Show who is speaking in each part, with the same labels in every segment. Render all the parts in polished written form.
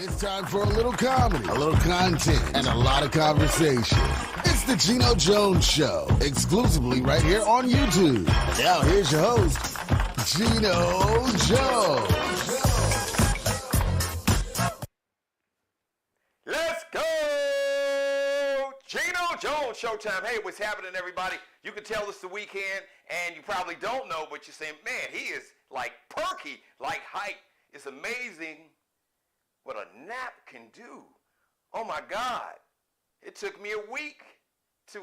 Speaker 1: It's time for a little comedy, a little content, and a lot of conversation. It's the Geno Jones Show, exclusively right here on YouTube. Now here's your host, Geno Jones.
Speaker 2: Let's go! Geno Jones Showtime. Hey, what's happening, everybody? You can tell it's the weekend, and you probably don't know, but you're saying, man, he is like perky, like hype. It's amazing what a nap can do. Oh my God. It took me a week to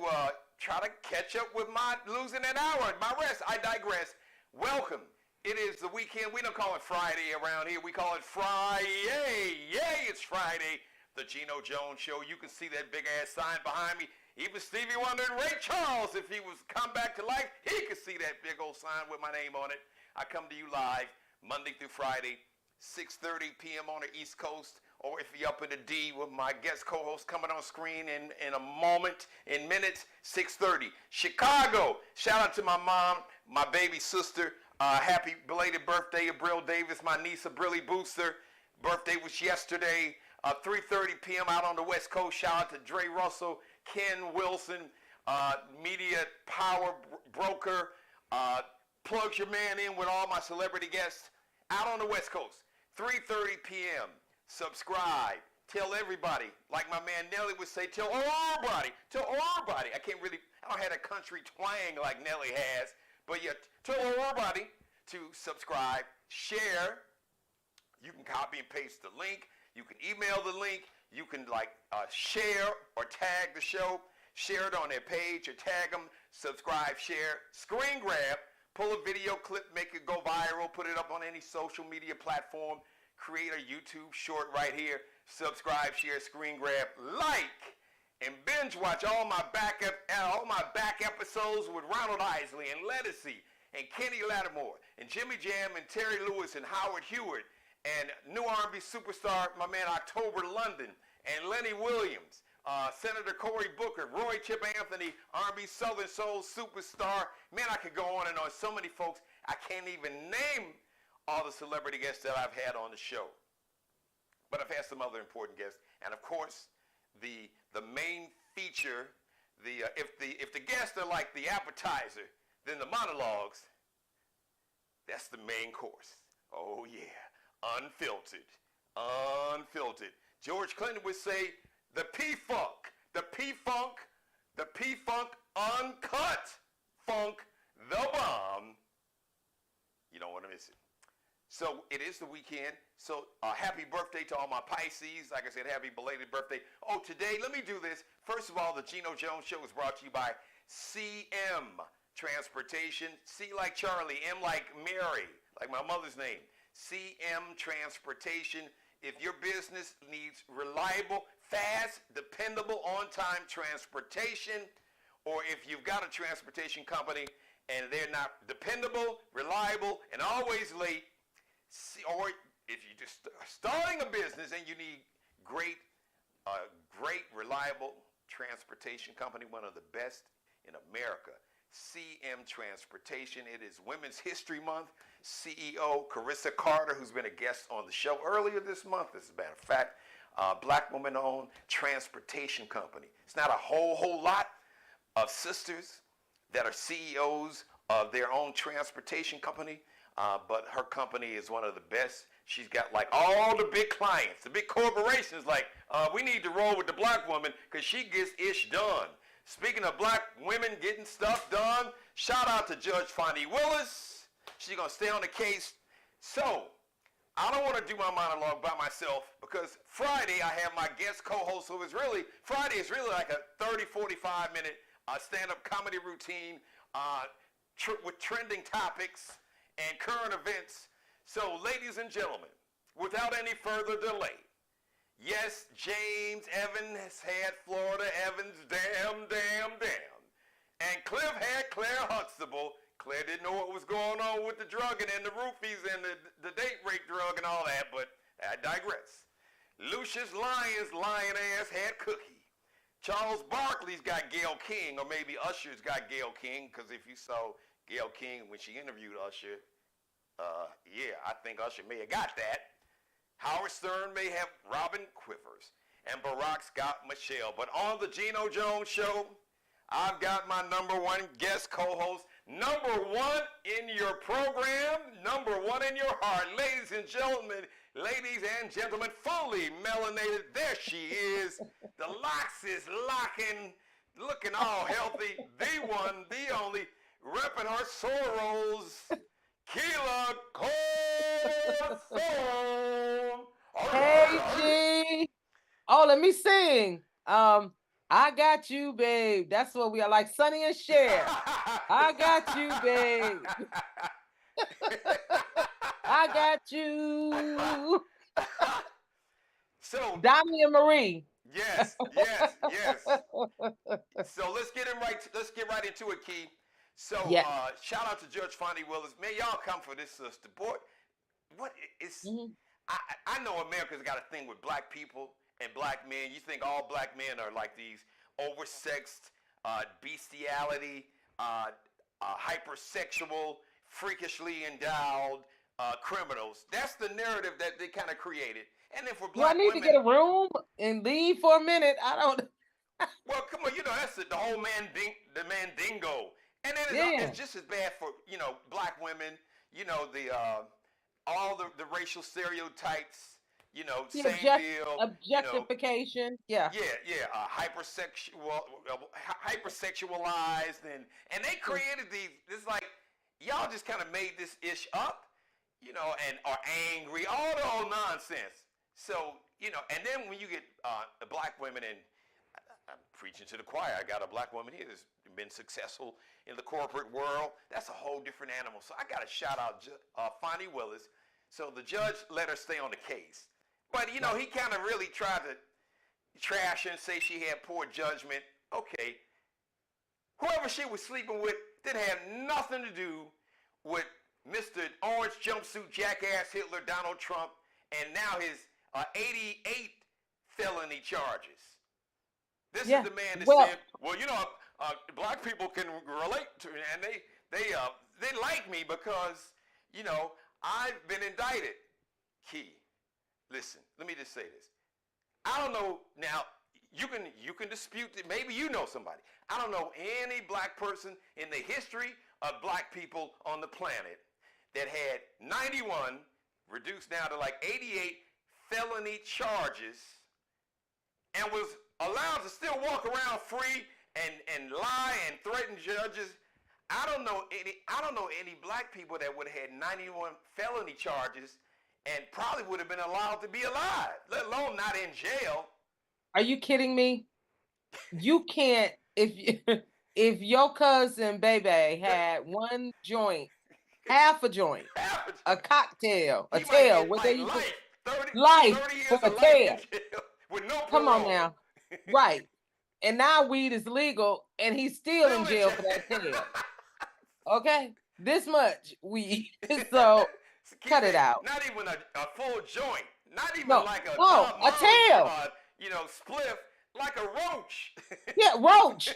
Speaker 2: try to catch up with my losing an hour, my rest. I digress. Welcome. It is the weekend. We don't call it Friday around here. We call it Friday. Yay, it's Friday. The Geno Jones Show. You can see that big ass sign behind me. Even Stevie Wonder and Ray Charles, if he was come back to life, he could see that big old sign with my name on it. I come to you live Monday through Friday, 6:30 p.m. on the East Coast, or if you're up in the D with my guest co-host coming on screen in a moment, in minutes, 6:30. Chicago, shout out to my mom, my baby sister. Happy belated birthday, Abril Davis, my niece, Abrillie Booster. Birthday was yesterday, 3:30 p.m. out on the West Coast. Shout out to Dre Russell, Ken Wilson, media power broker. Plugs your man in with all my celebrity guests out on the West Coast. 3:30 p.m. Subscribe. Tell everybody. Like my man Nelly would say, tell everybody. Tell everybody. I don't have a country twang like Nelly has. But yeah, tell everybody to subscribe, share. You can copy and paste the link. You can email the link. You can share or tag the show. Share it on their page or tag them. Subscribe, share, screen grab. Pull a video clip, make it go viral, put it up on any social media platform, create a YouTube short right here, subscribe, share, screen grab, like, and binge watch all my back episodes with Ronald Isley and Lettucey and Kenny Lattimore and Jimmy Jam and Terry Lewis and Howard Hewitt and new R&B superstar, my man October London and Lenny Williams. Senator Cory Booker, Roy Chip Anthony, R&B Southern Soul superstar. Man, I could go on and on. So many folks, I can't even name all the celebrity guests that I've had on the show. But I've had some other important guests. And of course, the main feature, if the guests are like the appetizer, then the monologues, that's the main course. Oh yeah, unfiltered. George Clinton would say, the P-Funk, uncut funk, the bomb. You don't want to miss it. So it is the weekend. So happy birthday to all my Pisces. Like I said, happy belated birthday. Oh, today, let me do this. First of all, the Geno Jones Show is brought to you by CM Transportation. C like Charlie, M like Mary, like my mother's name. CM Transportation. If your business needs reliable, fast, dependable, on-time transportation, or if you've got a transportation company and they're not dependable, reliable, and always late, or if you're just starting a business and you need great, reliable transportation company, one of the best in America, CM Transportation. It is Women's History Month. CEO Carissa Carter, who's been a guest on the show earlier this month, as a matter of fact, black woman-owned transportation company. It's not a whole lot of sisters that are CEOs of their own transportation company, but her company is one of the best. She's got like all the big clients, the big corporations, like we need to roll with the black woman because she gets ish done. Speaking of black women getting stuff done, shout out to Judge Fani Willis. She's going to stay on the case. So, I don't want to do my monologue by myself because Friday I have my guest co-host who is really, Friday is really like a 30, 45 minute stand-up comedy routine with trending topics and current events. So, ladies and gentlemen, without any further delay, yes, James Evans has had Florida Evans damn. And Cliff had Claire Huxtable. Claire didn't know what was going on with the drugging and the roofies and the date rape drug and all that, but I digress. Lucius Lyons' lion ass had Cookie. Charles Barkley's got Gayle King, or maybe Usher's got Gayle King, because if you saw Gayle King when she interviewed Usher, yeah, I think Usher may have got that. Howard Stern may have Robin Quivers, and Barack's got Michelle. But on the Geno Jones Show, I've got my number one guest co-host, number one in your program, number one in your heart. Ladies and gentlemen, fully melanated. There she is. The locks is locking, looking all healthy. The one, the only, repping her Soros, Keela Corson.
Speaker 3: Hey, G. Oh, let me sing. I got you, babe. That's what we are, like Sonny and Cher. I got you, babe. I got you.
Speaker 2: So
Speaker 3: Donnie and Marie.
Speaker 2: Yes. So let's get right into it, Key. So shout out to Judge Fani Willis. Man, y'all come for this sister. Boy, what is I know America's got a thing with black people and black men. You think all black men are like these oversexed, bestiality, hypersexual, freakishly endowed criminals. That's the narrative that they kind of created. And then for black women,
Speaker 3: to get a room and leave for a minute? I don't.
Speaker 2: Well, come on, that's the whole the mandingo. And then it's just as bad for, black women, all the racial stereotypes, same deal.
Speaker 3: Objectification,
Speaker 2: hypersexualized, and they created these. It's like y'all just kind of made this ish up, and are angry, all the old nonsense. So and then when you get the black women, and I'm preaching to the choir, I got a black woman here that's been successful in the corporate world. That's a whole different animal. So I got to shout out Fani Willis. So the judge let her stay on the case. But, he kind of really tried to trash her and say she had poor judgment. Okay. Whoever she was sleeping with didn't have nothing to do with Mr. Orange Jumpsuit Jackass Hitler Donald Trump and now his 88 felony charges. This is the man that said, well, black people can relate to me, and they like me because, I've been indicted. Key, listen, let me just say this. I don't know, now, you can dispute it. Maybe you know somebody. I don't know any black person in the history of black people on the planet that had 91 reduced now to like 88 felony charges and was allowed to still walk around free and lie and threaten judges. I don't know any black people that would have had 91 felony charges and probably would have been allowed to be alive, let alone not in jail.
Speaker 3: Are you kidding me? You can't, if your cousin Bebe had one joint, half a joint, a cocktail, a tail, what they use? Life for a tail.
Speaker 2: With no parole.
Speaker 3: Come on now. Right. And now weed is legal and he's still in jail for that tail. Okay? This much weed. So cut it out.
Speaker 2: Not even a full joint. Not even like a
Speaker 3: tail.
Speaker 2: Spliff, like a roach.
Speaker 3: Yeah, roach.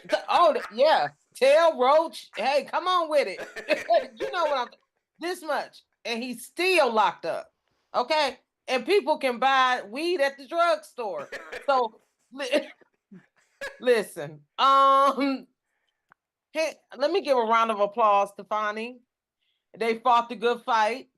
Speaker 3: Tail, roach. Hey, come on with it. You know what I'm this much. And he's still locked up. Okay? And people can buy weed at the drugstore. So listen. Hey, let me give a round of applause to Fani. They fought the good fight.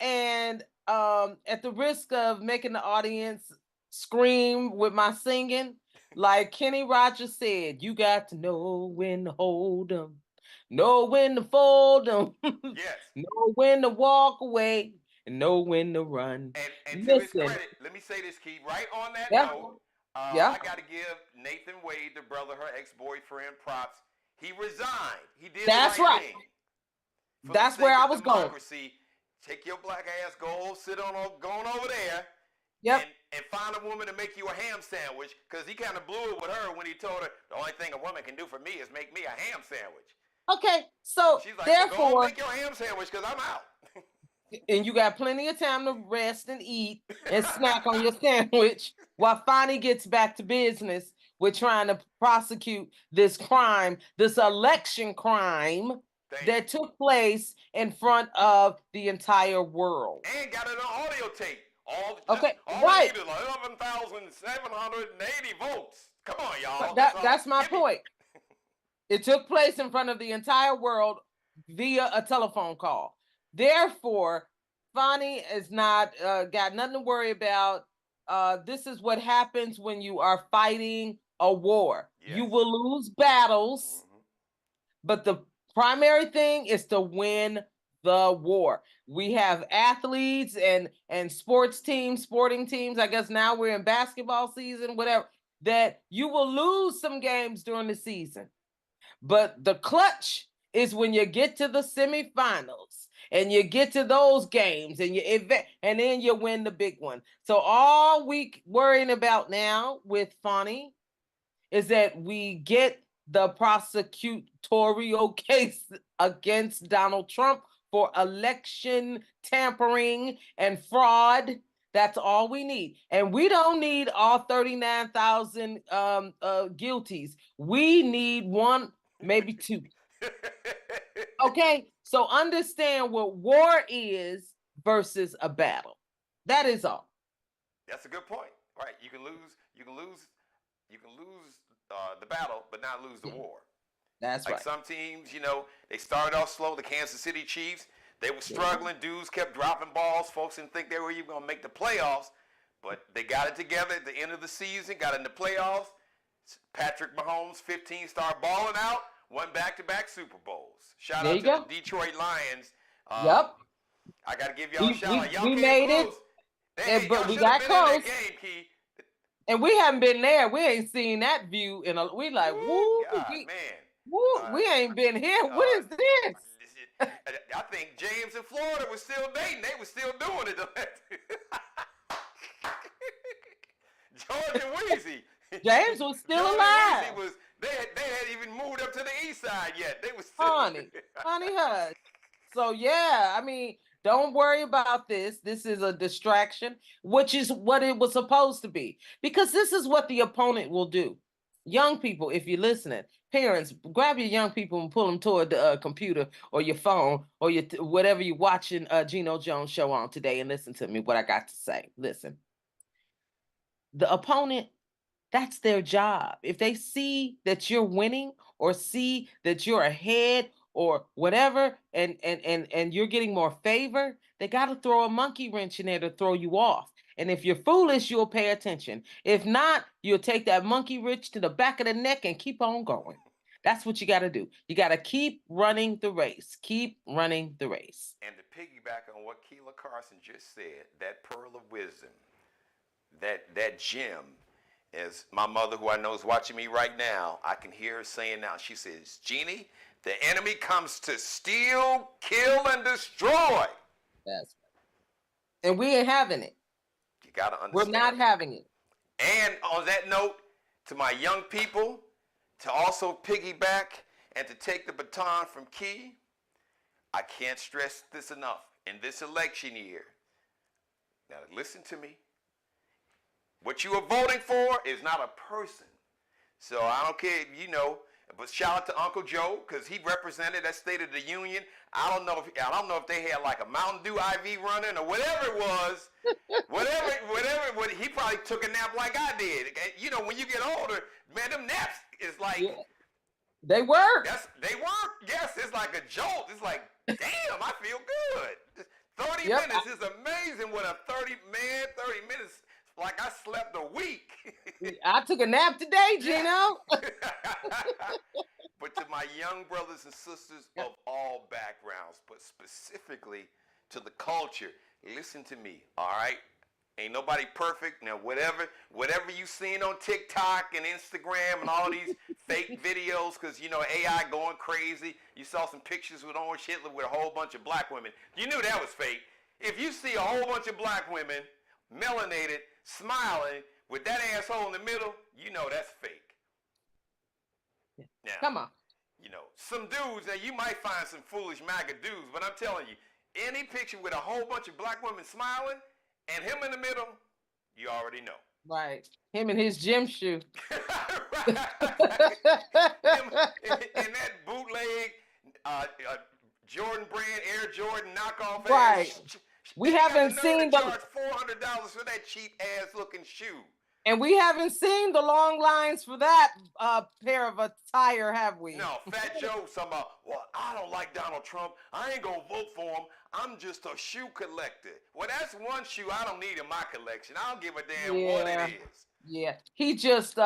Speaker 3: And at the risk of making the audience scream with my singing, like Kenny Rogers said, you got to know when to hold them, know when to fold them,
Speaker 2: yes,
Speaker 3: know when to walk away, and know when to run.
Speaker 2: And to his credit, let me say this, Key, right on that note, I got to give Nathan Wade, the brother, her ex-boyfriend, props. He resigned. He did
Speaker 3: That's
Speaker 2: the right
Speaker 3: right.
Speaker 2: Thing.
Speaker 3: That's where I was going.
Speaker 2: Take your black ass, go on over there.
Speaker 3: Yep.
Speaker 2: And find a woman to make you a ham sandwich, because he kind of blew it with her when he told her the only thing a woman can do for me is make me a ham sandwich.
Speaker 3: Okay, so
Speaker 2: she's like,
Speaker 3: therefore,
Speaker 2: go make your ham sandwich because I'm out.
Speaker 3: And you got plenty of time to rest and eat and snack on your sandwich while Fani gets back to business with trying to prosecute this crime, this election crime that took place in front of the entire world.
Speaker 2: And got it on audio tape.
Speaker 3: Okay,
Speaker 2: all
Speaker 3: right.
Speaker 2: we need is 11,780 votes. Come on, y'all.
Speaker 3: That's my point. It took place in front of the entire world via a telephone call. Therefore, Fani is not got nothing to worry about. This is what happens when you are fighting a war.
Speaker 2: Yes.
Speaker 3: You will lose battles, but the primary thing is to win the war. We have athletes and sporting teams. I guess now we're in basketball season, whatever, that you will lose some games during the season. But the clutch is when you get to the semifinals and you get to those games and and then you win the big one. So all we worrying about now with Fani is that we get the prosecutorial case against Donald Trump for election tampering and fraud. That's all we need. And we don't need all 39,000 guilties. We need one, maybe two. Okay, so understand what war is versus a battle. That is all.
Speaker 2: That's a good point. Right. You can lose the battle, but not lose the war.
Speaker 3: That's
Speaker 2: like
Speaker 3: right.
Speaker 2: Some teams, they started off slow. The Kansas City Chiefs, they were struggling. Dudes kept dropping balls. Folks didn't think they were even going to make the playoffs, but they got it together at the end of the season, got in the playoffs. Patrick Mahomes, 15, started balling out, won back-to-back Super Bowls. Shout out to the Detroit Lions.
Speaker 3: Yep.
Speaker 2: I got to give y'all a shout out. Y'all
Speaker 3: we made
Speaker 2: close.
Speaker 3: but we got close.
Speaker 2: Game, Key.
Speaker 3: And we haven't been there. We ain't seen that view we like, woo,
Speaker 2: God, man.
Speaker 3: Woo, we ain't been here. What is this?
Speaker 2: I think James in Florida was still dating. They were still doing it. George and Weezy.
Speaker 3: James was still
Speaker 2: George
Speaker 3: alive.
Speaker 2: And Weezy they hadn't even moved up to the east side yet. They was still
Speaker 3: Honey hush. So yeah, I mean, don't worry about this. This is a distraction, which is what it was supposed to be. Because this is what the opponent will do. Young people, if you're listening, parents, grab your young people and pull them toward the computer or your phone or your whatever you're watching Geno Jones show on today and listen to me, what I got to say. Listen, the opponent, that's their job. If they see that you're winning or see that you're ahead or whatever, and you're getting more favor, they got to throw a monkey wrench in there to throw you off. And if you're foolish, you'll pay attention. If not, you'll take that monkey wrench to the back of the neck and keep on going. That's what you got to do. You got to keep running the race. Keep running the race.
Speaker 2: And to piggyback on what Keela Carson just said, that pearl of wisdom, that gem, as my mother, who I know is watching me right now, I can hear her saying now, she says, Jeannie, the enemy comes to steal, kill, and destroy.
Speaker 3: That's right. And we ain't having it.
Speaker 2: You got to understand.
Speaker 3: We're not having it.
Speaker 2: And on that note, to my young people, to also piggyback and to take the baton from Key, I can't stress this enough. In this election year, now listen to me, what you are voting for is not a person. So I don't care, but shout out to Uncle Joe, because he represented that State of the Union. I don't know if they had like a Mountain Dew IV running or whatever it was. whatever, he probably took a nap like I did. When you get older, man, them naps is like... Yeah.
Speaker 3: They work.
Speaker 2: They work. Yes, it's like a jolt. It's like, damn, I feel good. 30 minutes is amazing. What a 30 minutes, like I slept a week.
Speaker 3: I took a nap today, Geno.
Speaker 2: But to my young brothers and sisters of all backgrounds, but specifically to the culture, listen to me, all right? Ain't nobody perfect. Now, whatever you seen on TikTok and Instagram and all these fake videos, because, AI going crazy. You saw some pictures with Orange Hitler with a whole bunch of black women. You knew that was fake. If you see a whole bunch of black women, melanated, smiling, with that asshole in the middle, you know that's fake. Now,
Speaker 3: come on.
Speaker 2: Some dudes, now you might find some foolish MAGA dudes, but I'm telling you, any picture with a whole bunch of black women smiling and him in the middle, you already know.
Speaker 3: Right. Him and his gym shoe.
Speaker 2: In that bootleg Jordan brand, Air Jordan knockoff.
Speaker 3: Right. We
Speaker 2: They got
Speaker 3: haven't
Speaker 2: the nerve
Speaker 3: seen
Speaker 2: to
Speaker 3: the
Speaker 2: charge $400 for that cheap ass looking shoe.
Speaker 3: and we haven't seen the long lines for that pair of attire, have we?
Speaker 2: No, Fat Joe talking about, well, I don't like Donald Trump. I ain't gonna vote for him. I'm just a shoe collector. Well, that's one shoe I don't need in my collection. I don't give a damn what it is.
Speaker 3: Yeah. He just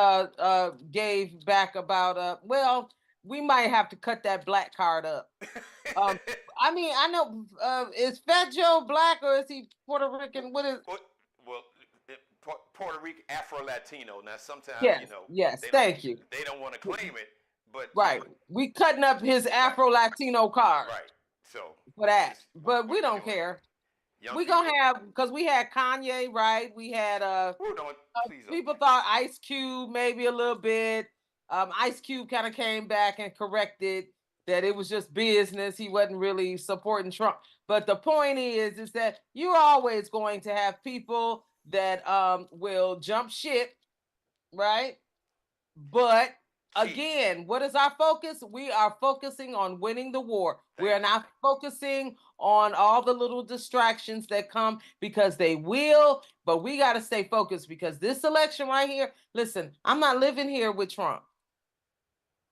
Speaker 3: gave back about well, we might have to cut that black card up. I mean, I know is Fat Joe black or is he Puerto Rican? What is
Speaker 2: Well, Puerto Rican, Afro-Latino. Now, sometimes,
Speaker 3: yes,
Speaker 2: you know,
Speaker 3: yes,
Speaker 2: they
Speaker 3: thank you.
Speaker 2: They don't want to claim it, but
Speaker 3: Right. We cutting up his Afro-Latino card.
Speaker 2: Right. So
Speaker 3: for that. But we don't care. We gonna have, because we had Kanye, right? We had people thought Ice Cube maybe a little bit. Ice Cube kind of came back and corrected that it was just business. He wasn't really supporting Trump. But the point is that you're always going to have people that will jump ship, right? But again, what is our focus? We are focusing on winning the war. We are not focusing on all the little distractions that come, because they will, but we got to stay focused, because this election right here, listen, I'm not living here with Trump.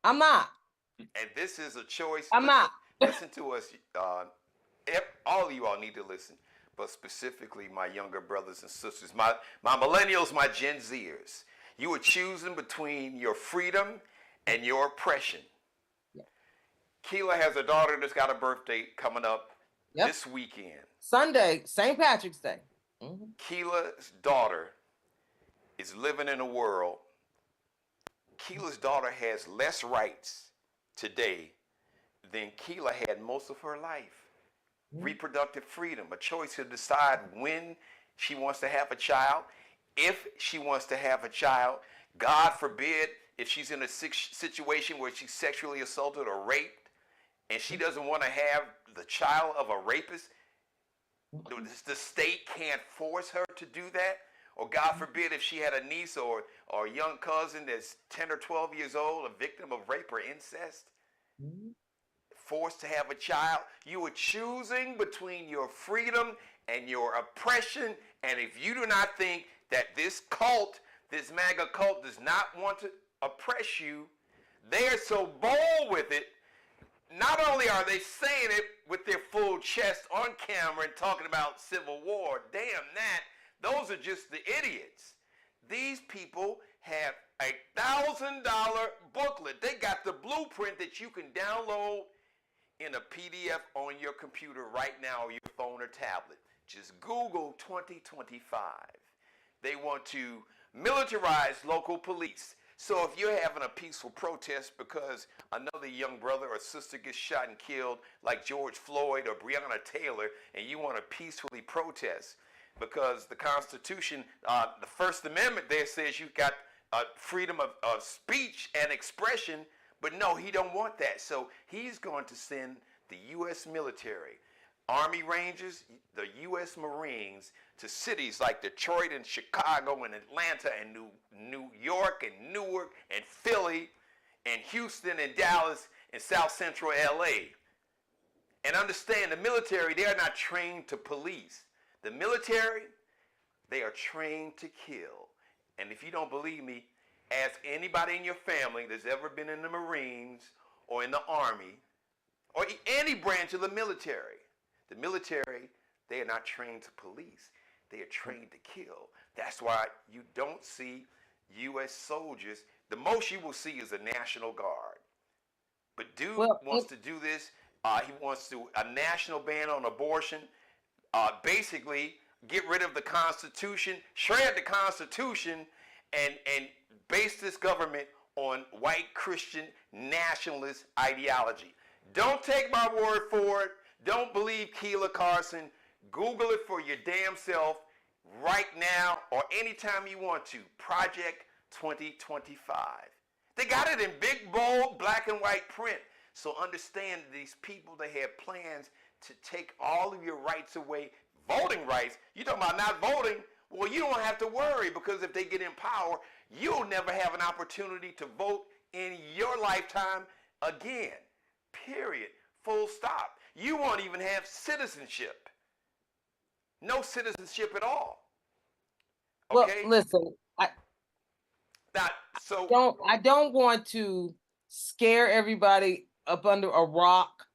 Speaker 3: I'm not.
Speaker 2: And this is a choice.
Speaker 3: I'm not.
Speaker 2: Listen to us. All of you all need to listen, but specifically my younger brothers and sisters, my millennials, my Gen Zers. You are choosing between your freedom and your oppression. Yeah. Keela has a daughter that's got a birthday coming up this weekend.
Speaker 3: Sunday, St. Patrick's Day.
Speaker 2: Mm-hmm. Keela's daughter is living in a world. Keela's daughter has less rights today than Keela had most of her life. Mm-hmm. Reproductive freedom, a choice to decide when she wants to have a child. If she wants to have a child, God forbid, if she's in a situation where she's sexually assaulted or raped, and she doesn't want to have the child of a rapist, the state can't force her to do that. Or God forbid, if she had a niece or a young cousin that's 10 or 12 years old, a victim of rape or incest, forced to have a child, you are choosing between your freedom and your oppression. And if you do not think that this cult, this MAGA cult, does not want to oppress you, they are so bold with it. Not only are they saying it with their full chest on camera and talking about civil war, damn that, those are just the idiots. These people have $1,000 booklet. They got the blueprint that you can download in a PDF on your computer right now, or your phone or tablet. Just Google 2025. They want to militarize local police. So if you're having a peaceful protest because another young brother or sister gets shot and killed, like George Floyd or Breonna Taylor, and you want to peacefully protest, because the Constitution, the First Amendment there says you've got freedom of speech and expression, but no, he don't want that. So he's going to send the U.S. military, Army Rangers, the U.S. Marines, to cities like Detroit and Chicago and Atlanta and New York and Newark and Philly and Houston and Dallas and South Central L.A. And understand, the military, they are not trained to police. The military, they are trained to kill. And if you don't believe me, ask anybody in your family that's ever been in the Marines or in the Army or any branch of the military. The military, they are not trained to police. They are trained to kill. That's why you don't see U.S. soldiers. The most you will see is a National Guard. But dude wants to do this. He wants to a national ban on abortion. Basically, get rid of the Constitution, shred the Constitution, and base this government on white Christian nationalist ideology. Don't take my word for it. Don't believe Keela Carson. Google it for your damn self right now or anytime you want to. Project 2025. They got it in big, bold, black and white print. So understand, these people, they have plans to take all of your rights away. Voting rights, you talking about not voting? Well, you don't have to worry, because if they get in power, you'll never have an opportunity to vote in your lifetime again. Period. Full stop. You won't even have citizenship. No citizenship at all.
Speaker 3: Well,
Speaker 2: Okay?
Speaker 3: listen, I don't want to scare everybody up under a rock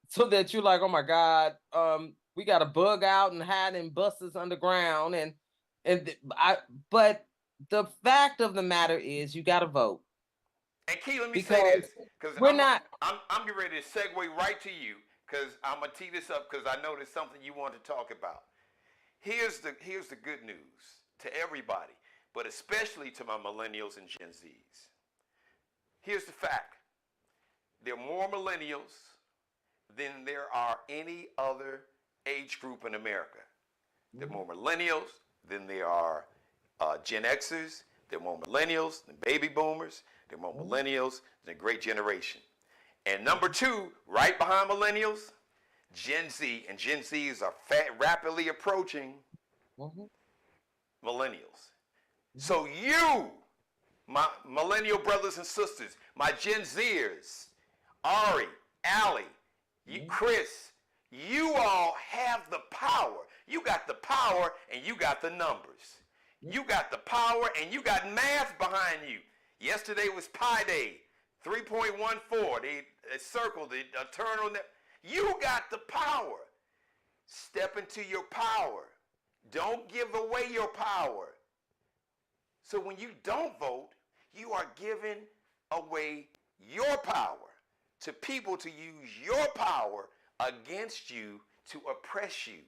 Speaker 3: so that you're like, oh my God, we got to bug out and hide in buses underground, but the fact of the matter is, you got to vote.
Speaker 2: And Key, let me say this, because
Speaker 3: we're not.
Speaker 2: I'm getting ready to segue right to you, because I'm gonna tee this up because I know there's something you want to talk about. Here's the good news to everybody, but especially to my millennials and Gen Zs. Here's the fact: there are more millennials than there are any other age group in America. There are more millennials than there are Gen Xers. There are more millennials than baby boomers. There are more millennials than the great generation. And number two, right behind millennials, Gen Z. And Gen Zs are rapidly approaching millennials. So you, my millennial brothers and sisters, my Gen Zers, Ari, Allie, Chris, you all have the power. You got the power and you got the numbers. You got the power and you got math behind you. Yesterday was Pi Day, 3.14. They circled the eternal. You got the power. Step into your power. Don't give away your power. So when you don't vote, you are giving away your power to people to use your power against you to oppress you.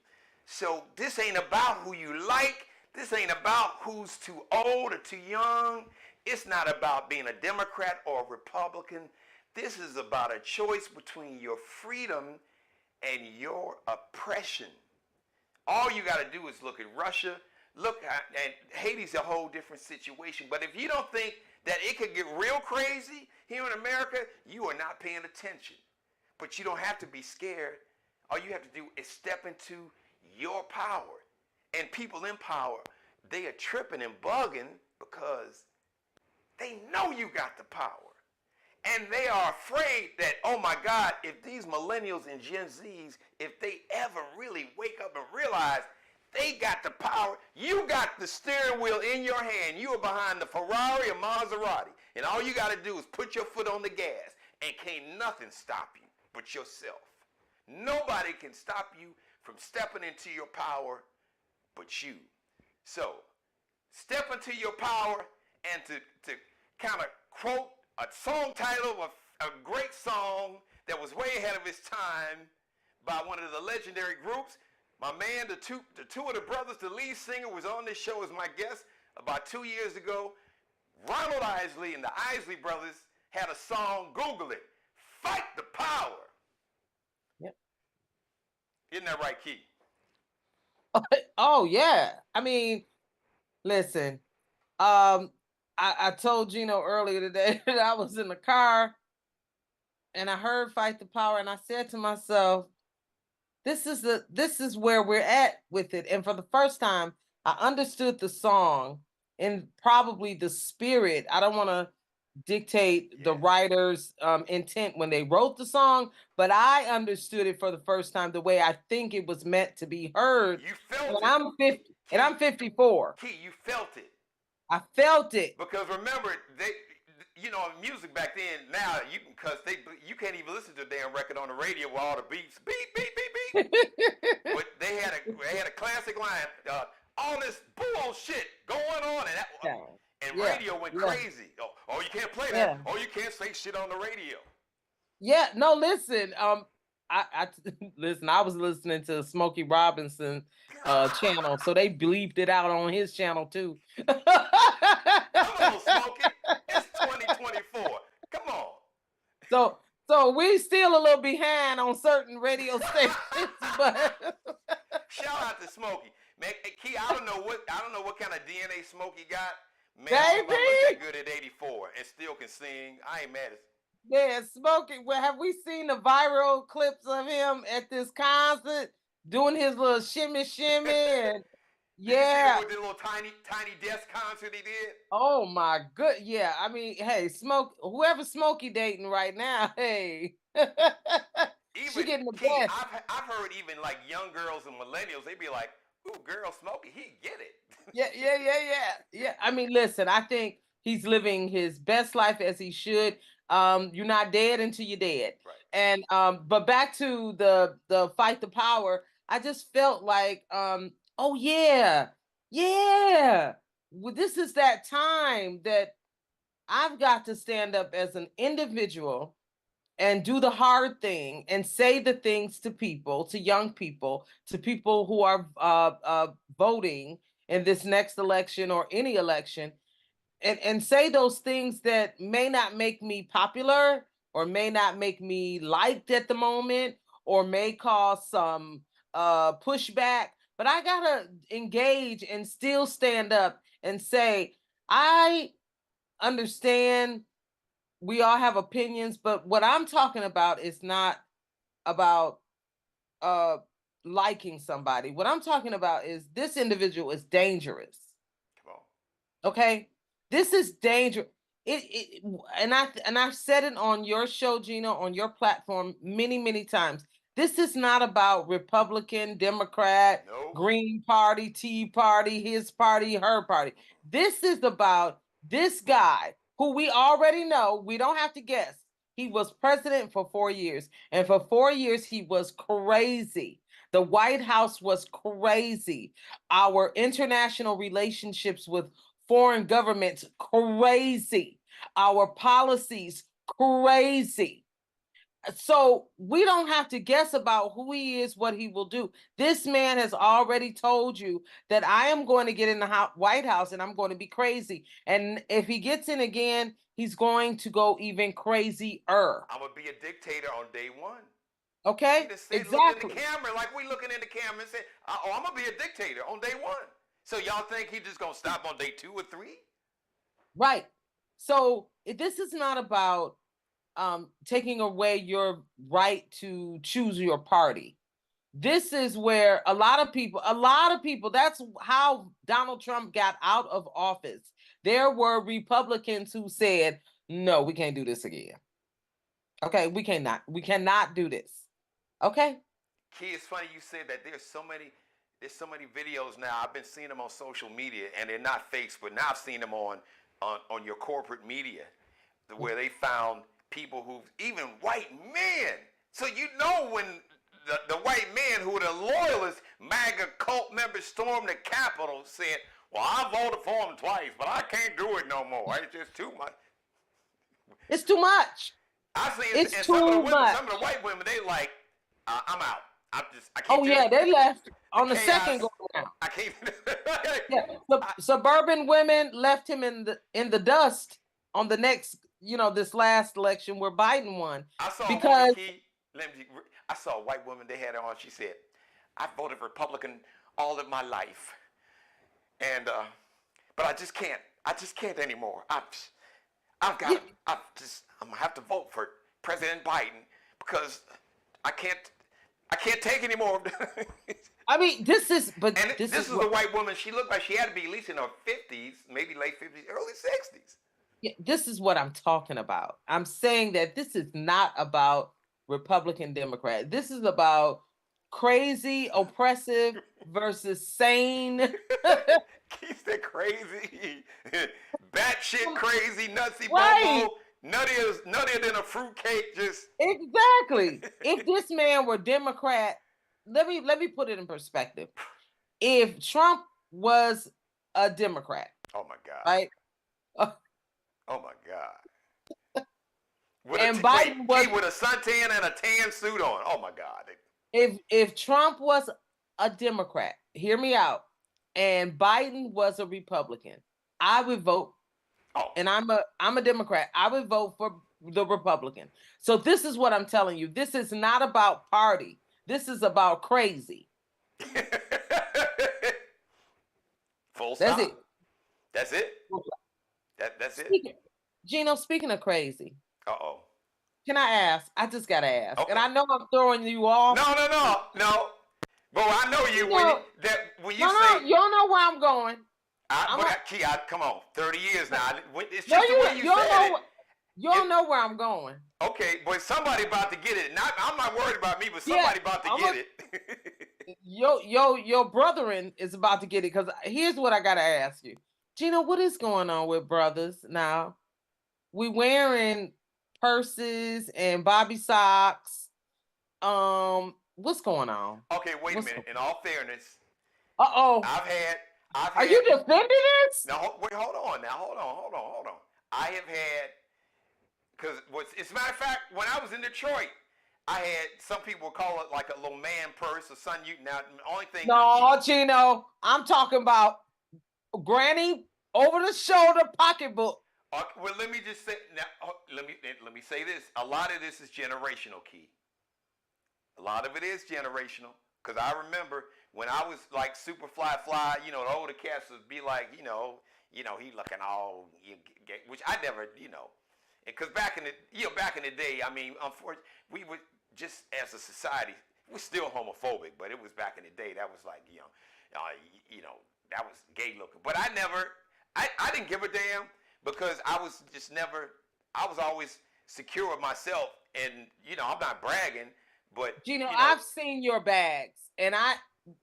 Speaker 2: So this ain't about who you like. This ain't about who's too old or too young. It's not about being a Democrat or a Republican. This is about a choice between your freedom and your oppression. All you got to do is look at Russia. Look at, and Haiti's a whole different situation. But if you don't think that it could get real crazy here in America, you are not paying attention. But you don't have to be scared. All you have to do is step into your power. And people in power, they are tripping and bugging because they know you got the power. And they are afraid that, oh my God, if these millennials and Gen Zs, if they ever really wake up and realize they got the power, you got the steering wheel in your hand, you are behind the Ferrari or Maserati, and all you got to do is put your foot on the gas, and can't nothing stop you but yourself. Nobody can stop you from stepping into your power but you. So, step into your power, and to kind of quote a song title of a great song that was way ahead of its time by one of the legendary groups. My man, the two of the brothers, the lead singer, was on this show as my guest about 2 years ago. Ronald Isley and the Isley brothers had a song, Google it, Fight the Power.
Speaker 3: Yep.
Speaker 2: Isn't that right, Key?
Speaker 3: Oh, yeah. I mean, listen, I told Geno earlier today that I was in the car and I heard Fight the Power, and I said to myself, this is where we're at with it. And for the first time, I understood the song and probably the spirit. I don't want to dictate the writer's intent when they wrote the song, but I understood it for the first time the way I think it was meant to be heard.
Speaker 2: You felt it.
Speaker 3: I'm 50, and I'm 54.
Speaker 2: Key, you felt it.
Speaker 3: I felt it.
Speaker 2: Because remember, music back then, now you can't even listen to a damn record on the radio with all the beeps, beep, beep, beep, beep. But they had a classic line, all this bullshit going on, and radio went crazy. Oh, you can't play that. Oh, you can't say shit on the radio.
Speaker 3: Yeah, no, listen. I listen. I was listening to Smokey Robinson channel, so they bleeped it out on his channel too.
Speaker 2: Come on, Smokey. It's 2024. Come on.
Speaker 3: So we still a little behind on certain radio stations, but
Speaker 2: shout out to Smokey. Man, Key, I don't know what kind of DNA Smokey got. Man,
Speaker 3: baby,
Speaker 2: I look that good at 84 and still can sing. I ain't mad at.
Speaker 3: Yeah, Smokey. Well, have we seen the viral clips of him at this concert doing his little shimmy and yeah,
Speaker 2: with the little tiny desk concert he did?
Speaker 3: Oh my good, yeah. I mean, hey, whoever Smokey dating right now, hey, she getting the best.
Speaker 2: I've heard even like young girls and millennials, they be like, Ooh, girl, Smokey, he get it.
Speaker 3: Yeah. I mean, listen, I think he's living his best life as he should. You're not dead until you're dead.
Speaker 2: Right.
Speaker 3: And but back to the fight the power, I just felt like, oh yeah. Well, this is that time that I've got to stand up as an individual and do the hard thing and say the things to people, to young people, to people who are voting in this next election or any election, and say those things that may not make me popular or may not make me liked at the moment or may cause some pushback. But I gotta engage and still stand up and say, I understand we all have opinions, but what I'm talking about is not about uh liking somebody. What I'm talking about is this individual is dangerous.
Speaker 2: Come on.
Speaker 3: Okay? This is dangerous. It and I've said it on your show, Gino, on your platform many times. This is not about Republican, Democrat,
Speaker 2: No.
Speaker 3: Green Party, Tea Party, his party, her party. This is about this guy who we already know. We don't have to guess. He was president for 4 years, and for 4 years he was crazy. The White House was crazy. Our international relationships with foreign governments, crazy. Our policies, crazy. So we don't have to guess about who he is, what he will do. This man has already told you that I am going to get in the White House and I'm going to be crazy. And if he gets in again, he's going to go even crazier.
Speaker 2: I'm going to be a dictator on day one.
Speaker 3: Okay?
Speaker 2: He just said,
Speaker 3: exactly.
Speaker 2: Look in the camera like we looking in the camera and say, oh, I'm going to be a dictator on day one. So y'all think he's just going to stop on day 2 or 3?
Speaker 3: Right. So this is not about taking away your right to choose your party. This is where a lot of people, that's how Donald Trump got out of office. There were Republicans who said, no, we can't do this again. Okay, we cannot do this. Okay?
Speaker 2: Key, it's funny you said that there's so many videos now. I've been seeing them on social media, and they're not fakes, but now I've seen them on your corporate media, where they found people who, even white men. So you know when the white men who were the loyalist MAGA cult members stormed the Capitol said, well, I voted for him twice, but I can't do it no more. It's just too much.
Speaker 3: It's too much.
Speaker 2: I see
Speaker 3: it's
Speaker 2: and
Speaker 3: too
Speaker 2: some of the women,
Speaker 3: much.
Speaker 2: some of the white women, they like, I'm out. I can't.
Speaker 3: Oh yeah, they left on the second go round.
Speaker 2: I can't.
Speaker 3: Yeah, suburban women left him in the dust on the next, this last election where Biden won.
Speaker 2: I saw
Speaker 3: because
Speaker 2: I saw a white woman. They had her on. She said, "I voted Republican all of my life, and but I just can't. I just can't anymore. I'm gonna have to vote for President Biden because I can't take anymore."
Speaker 3: I mean, this is
Speaker 2: a white woman. She looked like she had to be at least in her 50s, maybe late 50s, early 60s.
Speaker 3: Yeah, this is what I'm talking about. I'm saying that this is not about Republican, Democrat. This is about crazy, oppressive versus sane.
Speaker 2: Keith said crazy, batshit crazy, nutsy,
Speaker 3: right.
Speaker 2: bobo, nuttier than a fruitcake. Just
Speaker 3: exactly. If this man were Democrat, let me put it in perspective. If Trump was a Democrat,
Speaker 2: oh my God,
Speaker 3: right?
Speaker 2: Oh my God.
Speaker 3: And Biden was
Speaker 2: with a suntan and a tan suit on. Oh my God.
Speaker 3: If Trump was a Democrat, hear me out, and Biden was a Republican, I would vote.
Speaker 2: Oh.
Speaker 3: And I'm a Democrat. I would vote for the Republican. So this is what I'm telling you. This is not about party. This is about crazy.
Speaker 2: Full stop.
Speaker 3: That's it.
Speaker 2: That's it. That's it.
Speaker 3: Geno, speaking of crazy.
Speaker 2: Uh-oh.
Speaker 3: Can I ask? I just gotta ask.
Speaker 2: Okay.
Speaker 3: And I know I'm throwing you off.
Speaker 2: No. But I know you when you
Speaker 3: say you don't know where I'm going.
Speaker 2: Come on, 30 years now. It's just
Speaker 3: no,
Speaker 2: the way you said it.
Speaker 3: You don't know where I'm going.
Speaker 2: Okay, but somebody about to get it. I'm not worried about me, but somebody about to get it.
Speaker 3: your brethren is about to get it, because here's what I gotta ask you, Geno. What is going on with brothers now? We wearing purses and bobby socks. What's going on?
Speaker 2: Okay, wait a minute. In all fairness,
Speaker 3: Uh-oh.
Speaker 2: I've had.
Speaker 3: Are you defending this?
Speaker 2: No, wait, hold on. Now, hold on. I have had, because as a matter of fact, when I was in Detroit, I had, some people call it like a little man purse or son. Now, the only thing.
Speaker 3: No, Geno, I'm talking about granny over the shoulder pocketbook.
Speaker 2: Well, let me just say now. Let me say this. A lot of this is generational, Key. A lot of it is generational, because I remember when I was like super fly, the older cats would be like, he looking all, which I never, because back in the day, I mean, unfortunately, we were just, as a society, we're still homophobic, but it was back in the day, that was like, that was gay looking. But I didn't give a damn, because I was always secure of myself, and, I'm not bragging, but.
Speaker 3: Geno, I've seen your bags, and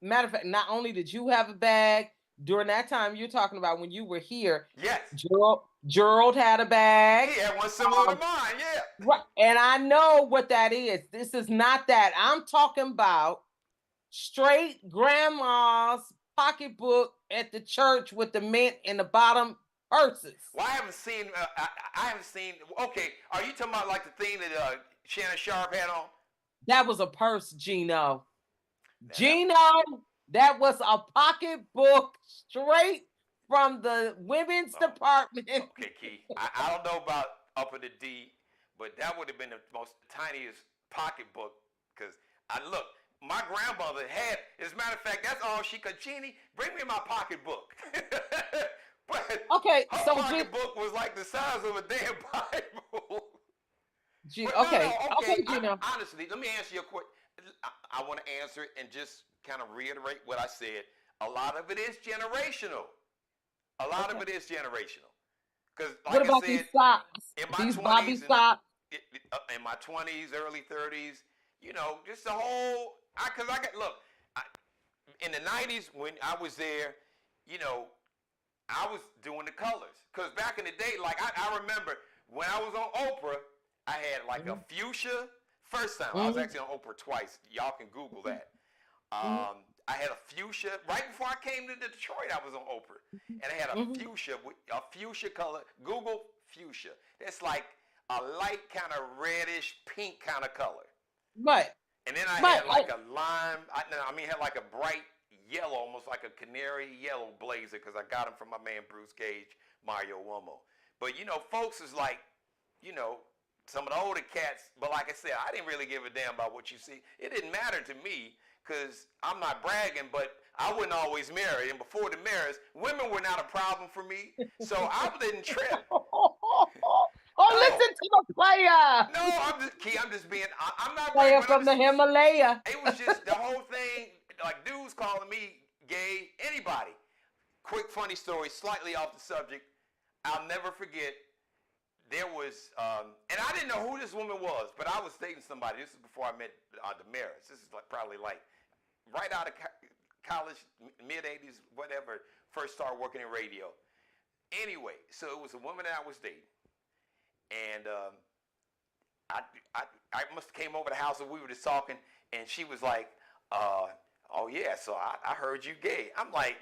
Speaker 3: matter of fact, not only did you have a bag during that time you're talking about when you were here.
Speaker 2: Yes.
Speaker 3: Gerald had a bag.
Speaker 2: He had one similar to mine, yeah.
Speaker 3: Right. And I know what that is. This is not that. I'm talking about straight grandma's pocketbook at the church with the mint in the bottom purses.
Speaker 2: Well, I haven't seen. Okay, are you talking about like the thing that Shannon Sharp had on?
Speaker 3: That was a purse, Geno. That was a pocketbook straight from the women's department.
Speaker 2: Okay, Key. I don't know about up in the D, but that would have been the most tiniest pocketbook, because look, my grandmother had, as a matter of fact, that's all she could. Jeannie, bring me my pocketbook. But
Speaker 3: okay,
Speaker 2: her
Speaker 3: so
Speaker 2: pocketbook was like the size of a damn Bible.
Speaker 3: Geno.
Speaker 2: Honestly, let me answer your question. I want to answer it and just kind of reiterate what I said. A lot of it is generational. Because, like
Speaker 3: what about
Speaker 2: I said,
Speaker 3: these socks?
Speaker 2: These
Speaker 3: bobby socks?
Speaker 2: In my 20s, early 30s, just the whole. In the 90s when I was there, I was doing the colors. Because back in the day, like I remember when I was on Oprah, I had like a fuchsia. First time, I was actually on Oprah twice. Y'all can Google that. I had a fuchsia. Right before I came to Detroit, I was on Oprah. And I had a fuchsia color. Google fuchsia. That's like a light kind of reddish pink kind of color.
Speaker 3: Right.
Speaker 2: And then I had like a lime. Had like a bright yellow, almost like a canary yellow blazer, because I got them from my man Bruce Gage, Mario Uomo. But, folks is like, some of the older cats, but like I said, I didn't really give a damn about what you see. It didn't matter to me, because I'm not bragging, but I wouldn't always marry. And before the marriage, women were not a problem for me, so I didn't trip.
Speaker 3: Listen to the player.
Speaker 2: No, I'm just being, I'm not
Speaker 3: player from the Himalaya.
Speaker 2: It was just the whole thing, like dudes calling me gay, anybody. Quick funny story, slightly off the subject. I'll never forget. There was, and I didn't know who this woman was, but I was dating somebody. This is before I met the Maris. This is probably right out of college, mid-'80s, whatever, first started working in radio. Anyway, so it was a woman that I was dating. And I must have came over the house and we were just talking, and she was like, oh yeah, so I heard you gay. I'm like,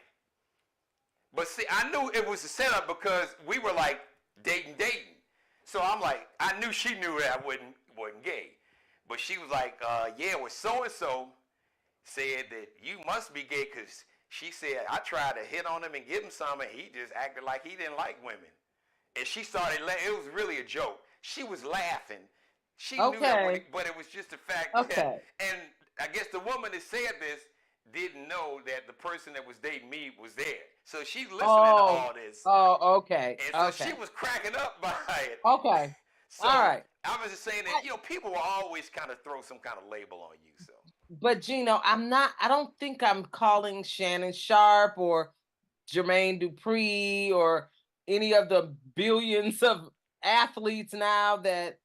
Speaker 2: but see, I knew it was a setup because we were like dating. So I'm like, I knew she knew that I wasn't gay. But she was like, yeah, well, so-and-so said that you must be gay, because she said, I tried to hit on him and give him some, and he just acted like he didn't like women. And she started laughing. It was really a joke. She was laughing. She knew that, but it was just the fact that, and I guess the woman that said this didn't know that the person that was dating me was there. So she's listening to all this.
Speaker 3: Oh, okay.
Speaker 2: And so she was cracking up by it.
Speaker 3: Okay.
Speaker 2: So
Speaker 3: all right.
Speaker 2: I was just saying that, people will always kind of throw some kind of label on you. So.
Speaker 3: But Geno, I don't think I'm calling Shannon Sharp or Jermaine Dupri or any of the billions of athletes now that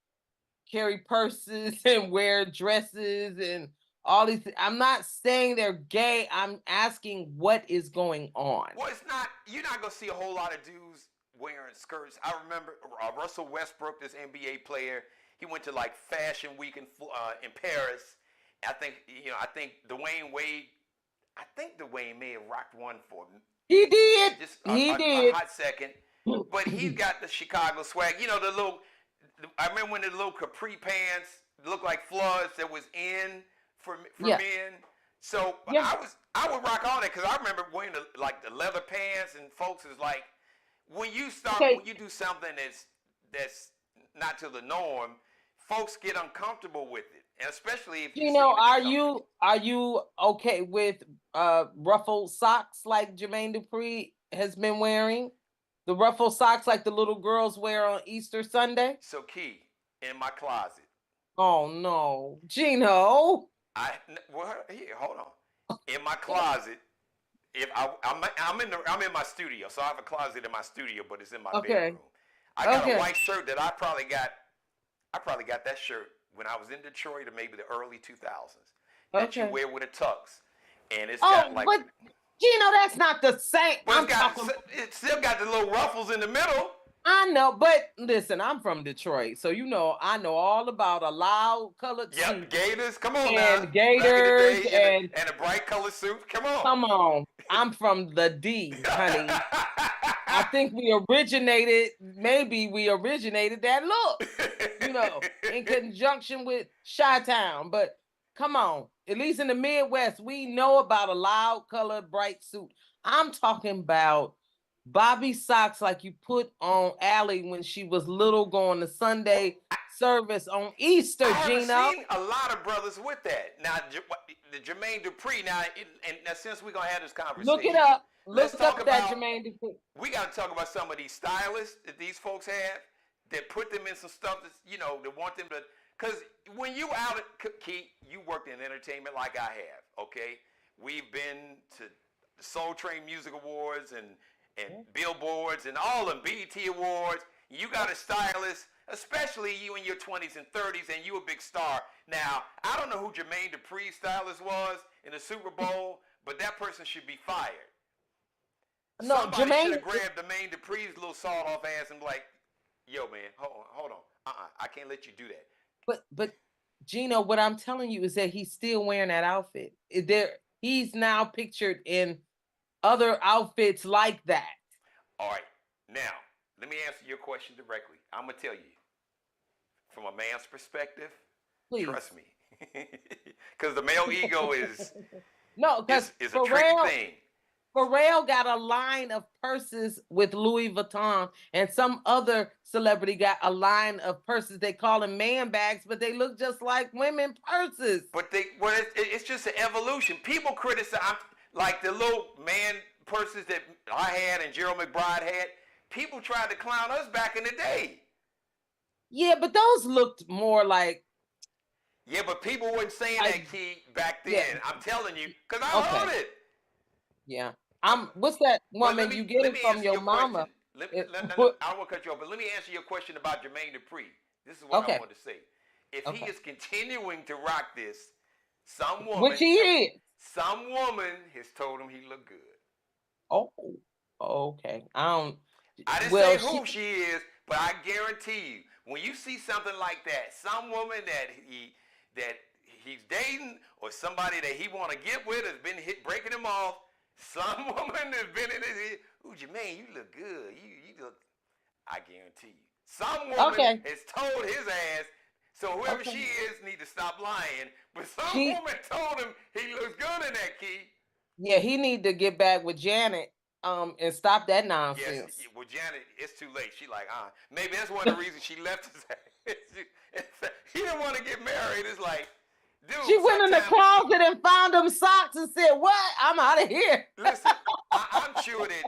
Speaker 3: carry purses and wear dresses and all these. I'm not saying they're gay. I'm asking what is going on.
Speaker 2: Well, it's not. You're not gonna see a whole lot of dudes wearing skirts. I remember Russell Westbrook, this NBA player. He went to like Fashion Week in Paris. I think I think Dwayne Wade. I think Dwayne may have rocked one for
Speaker 3: He did.
Speaker 2: just
Speaker 3: He
Speaker 2: a
Speaker 3: did.
Speaker 2: hot second. But he's got the Chicago swag. You know, the little. I remember when the little capri pants looked like floods that was in for
Speaker 3: Yeah.
Speaker 2: men. So
Speaker 3: Yeah.
Speaker 2: I would rock all that because I remember wearing the leather pants, and folks is like, when you do something that's not to the norm, folks get uncomfortable with it, and especially if
Speaker 3: You know, are you okay with ruffled socks like Jermaine Dupri has been wearing? The ruffled socks like the little girls wear on Easter Sunday?
Speaker 2: So Key, in my closet,
Speaker 3: Oh no, Geno.
Speaker 2: here, hold on. In my closet, if I'm in my studio, so I have a closet in my studio, but it's in my bedroom. I got a white shirt that I probably got that shirt when I was in Detroit, or maybe the early 2000s. That you wear with a tux, and it's got like.
Speaker 3: But Geno, that's not the same.
Speaker 2: But it's still got the little ruffles in the middle.
Speaker 3: I know, but listen, I'm from Detroit, so I know all about a loud colored suit.
Speaker 2: Yep, Gators, come on
Speaker 3: and
Speaker 2: now.
Speaker 3: Gators
Speaker 2: and a bright colored suit, come on.
Speaker 3: Come on, I'm from the D, honey. I think maybe we originated that look, in conjunction with Chi-Town. But come on, at least in the Midwest, we know about a loud colored bright suit. I'm talking about Bobby socks like you put on Allie when she was little, going to Sunday service on Easter, Geno.
Speaker 2: I've seen a lot of brothers with that. Now, the Jermaine Dupri, now since we're going to have this conversation.
Speaker 3: Look it up.
Speaker 2: Let's talk
Speaker 3: that
Speaker 2: about
Speaker 3: Jermaine Dupri.
Speaker 2: We got to talk about some of these stylists that these folks have that put them in some stuff that's, that want them to. Because when you out at Key, you worked in entertainment like I have, okay? We've been to the Soul Train Music Awards and billboards and all them BET Awards. You got a stylist, especially you in your 20s and 30s, and you a big star. Now, I don't know who Jermaine Dupri's stylist was in the Super Bowl, but that person should be fired.
Speaker 3: No,
Speaker 2: Somebody
Speaker 3: Jermaine
Speaker 2: should have grabbed Jermaine Dupri's little sawed-off ass and be like, yo, man, hold on. I can't let you do that.
Speaker 3: But Geno, what I'm telling you is that he's still wearing that outfit. He's now pictured in other outfits like that.
Speaker 2: All right. Now, let me answer your question directly. I'm going to tell you, from a man's perspective,
Speaker 3: Please.
Speaker 2: Trust me. Because the male ego is a
Speaker 3: Pharrell,
Speaker 2: tricky thing.
Speaker 3: Pharrell got a line of purses with Louis Vuitton, and some other celebrity got a line of purses. They call them man bags, but they look just like women purses.
Speaker 2: But it's just an evolution. People criticize, like the little man purses that I had and Gerald McBride had. People tried to clown us back in the day.
Speaker 3: Yeah, but those looked more like.
Speaker 2: Yeah, but people weren't saying that, Key, back then. Yeah. I'm telling you, because I heard it.
Speaker 3: Yeah. What's that woman you get it from your mama?
Speaker 2: I don't want to cut you off, but let me answer your question about Jermaine Dupri. This is what I want to say. If he is continuing to rock this, some woman,
Speaker 3: which he is,
Speaker 2: some woman has told him he look good.
Speaker 3: Oh, okay. I
Speaker 2: didn't say who she is, but I guarantee you, when you see something like that, some woman that he's dating or somebody that he want to get with has been breaking him off. Some woman has been in his. Ooh, Jermaine, you look good. You look. I guarantee you, some woman has told his ass. So whoever she is need to stop lying. But some woman told him he looks good in that, Key.
Speaker 3: Yeah, he need to get back with Janet and stop that nonsense.
Speaker 2: Yes, well, Janet, it's too late. She like, maybe that's one of the reasons she left his ass. He didn't want to get married. It's like, dude.
Speaker 3: She went in the closet and found them socks and said, what? I'm out of here.
Speaker 2: Listen, I'm sure that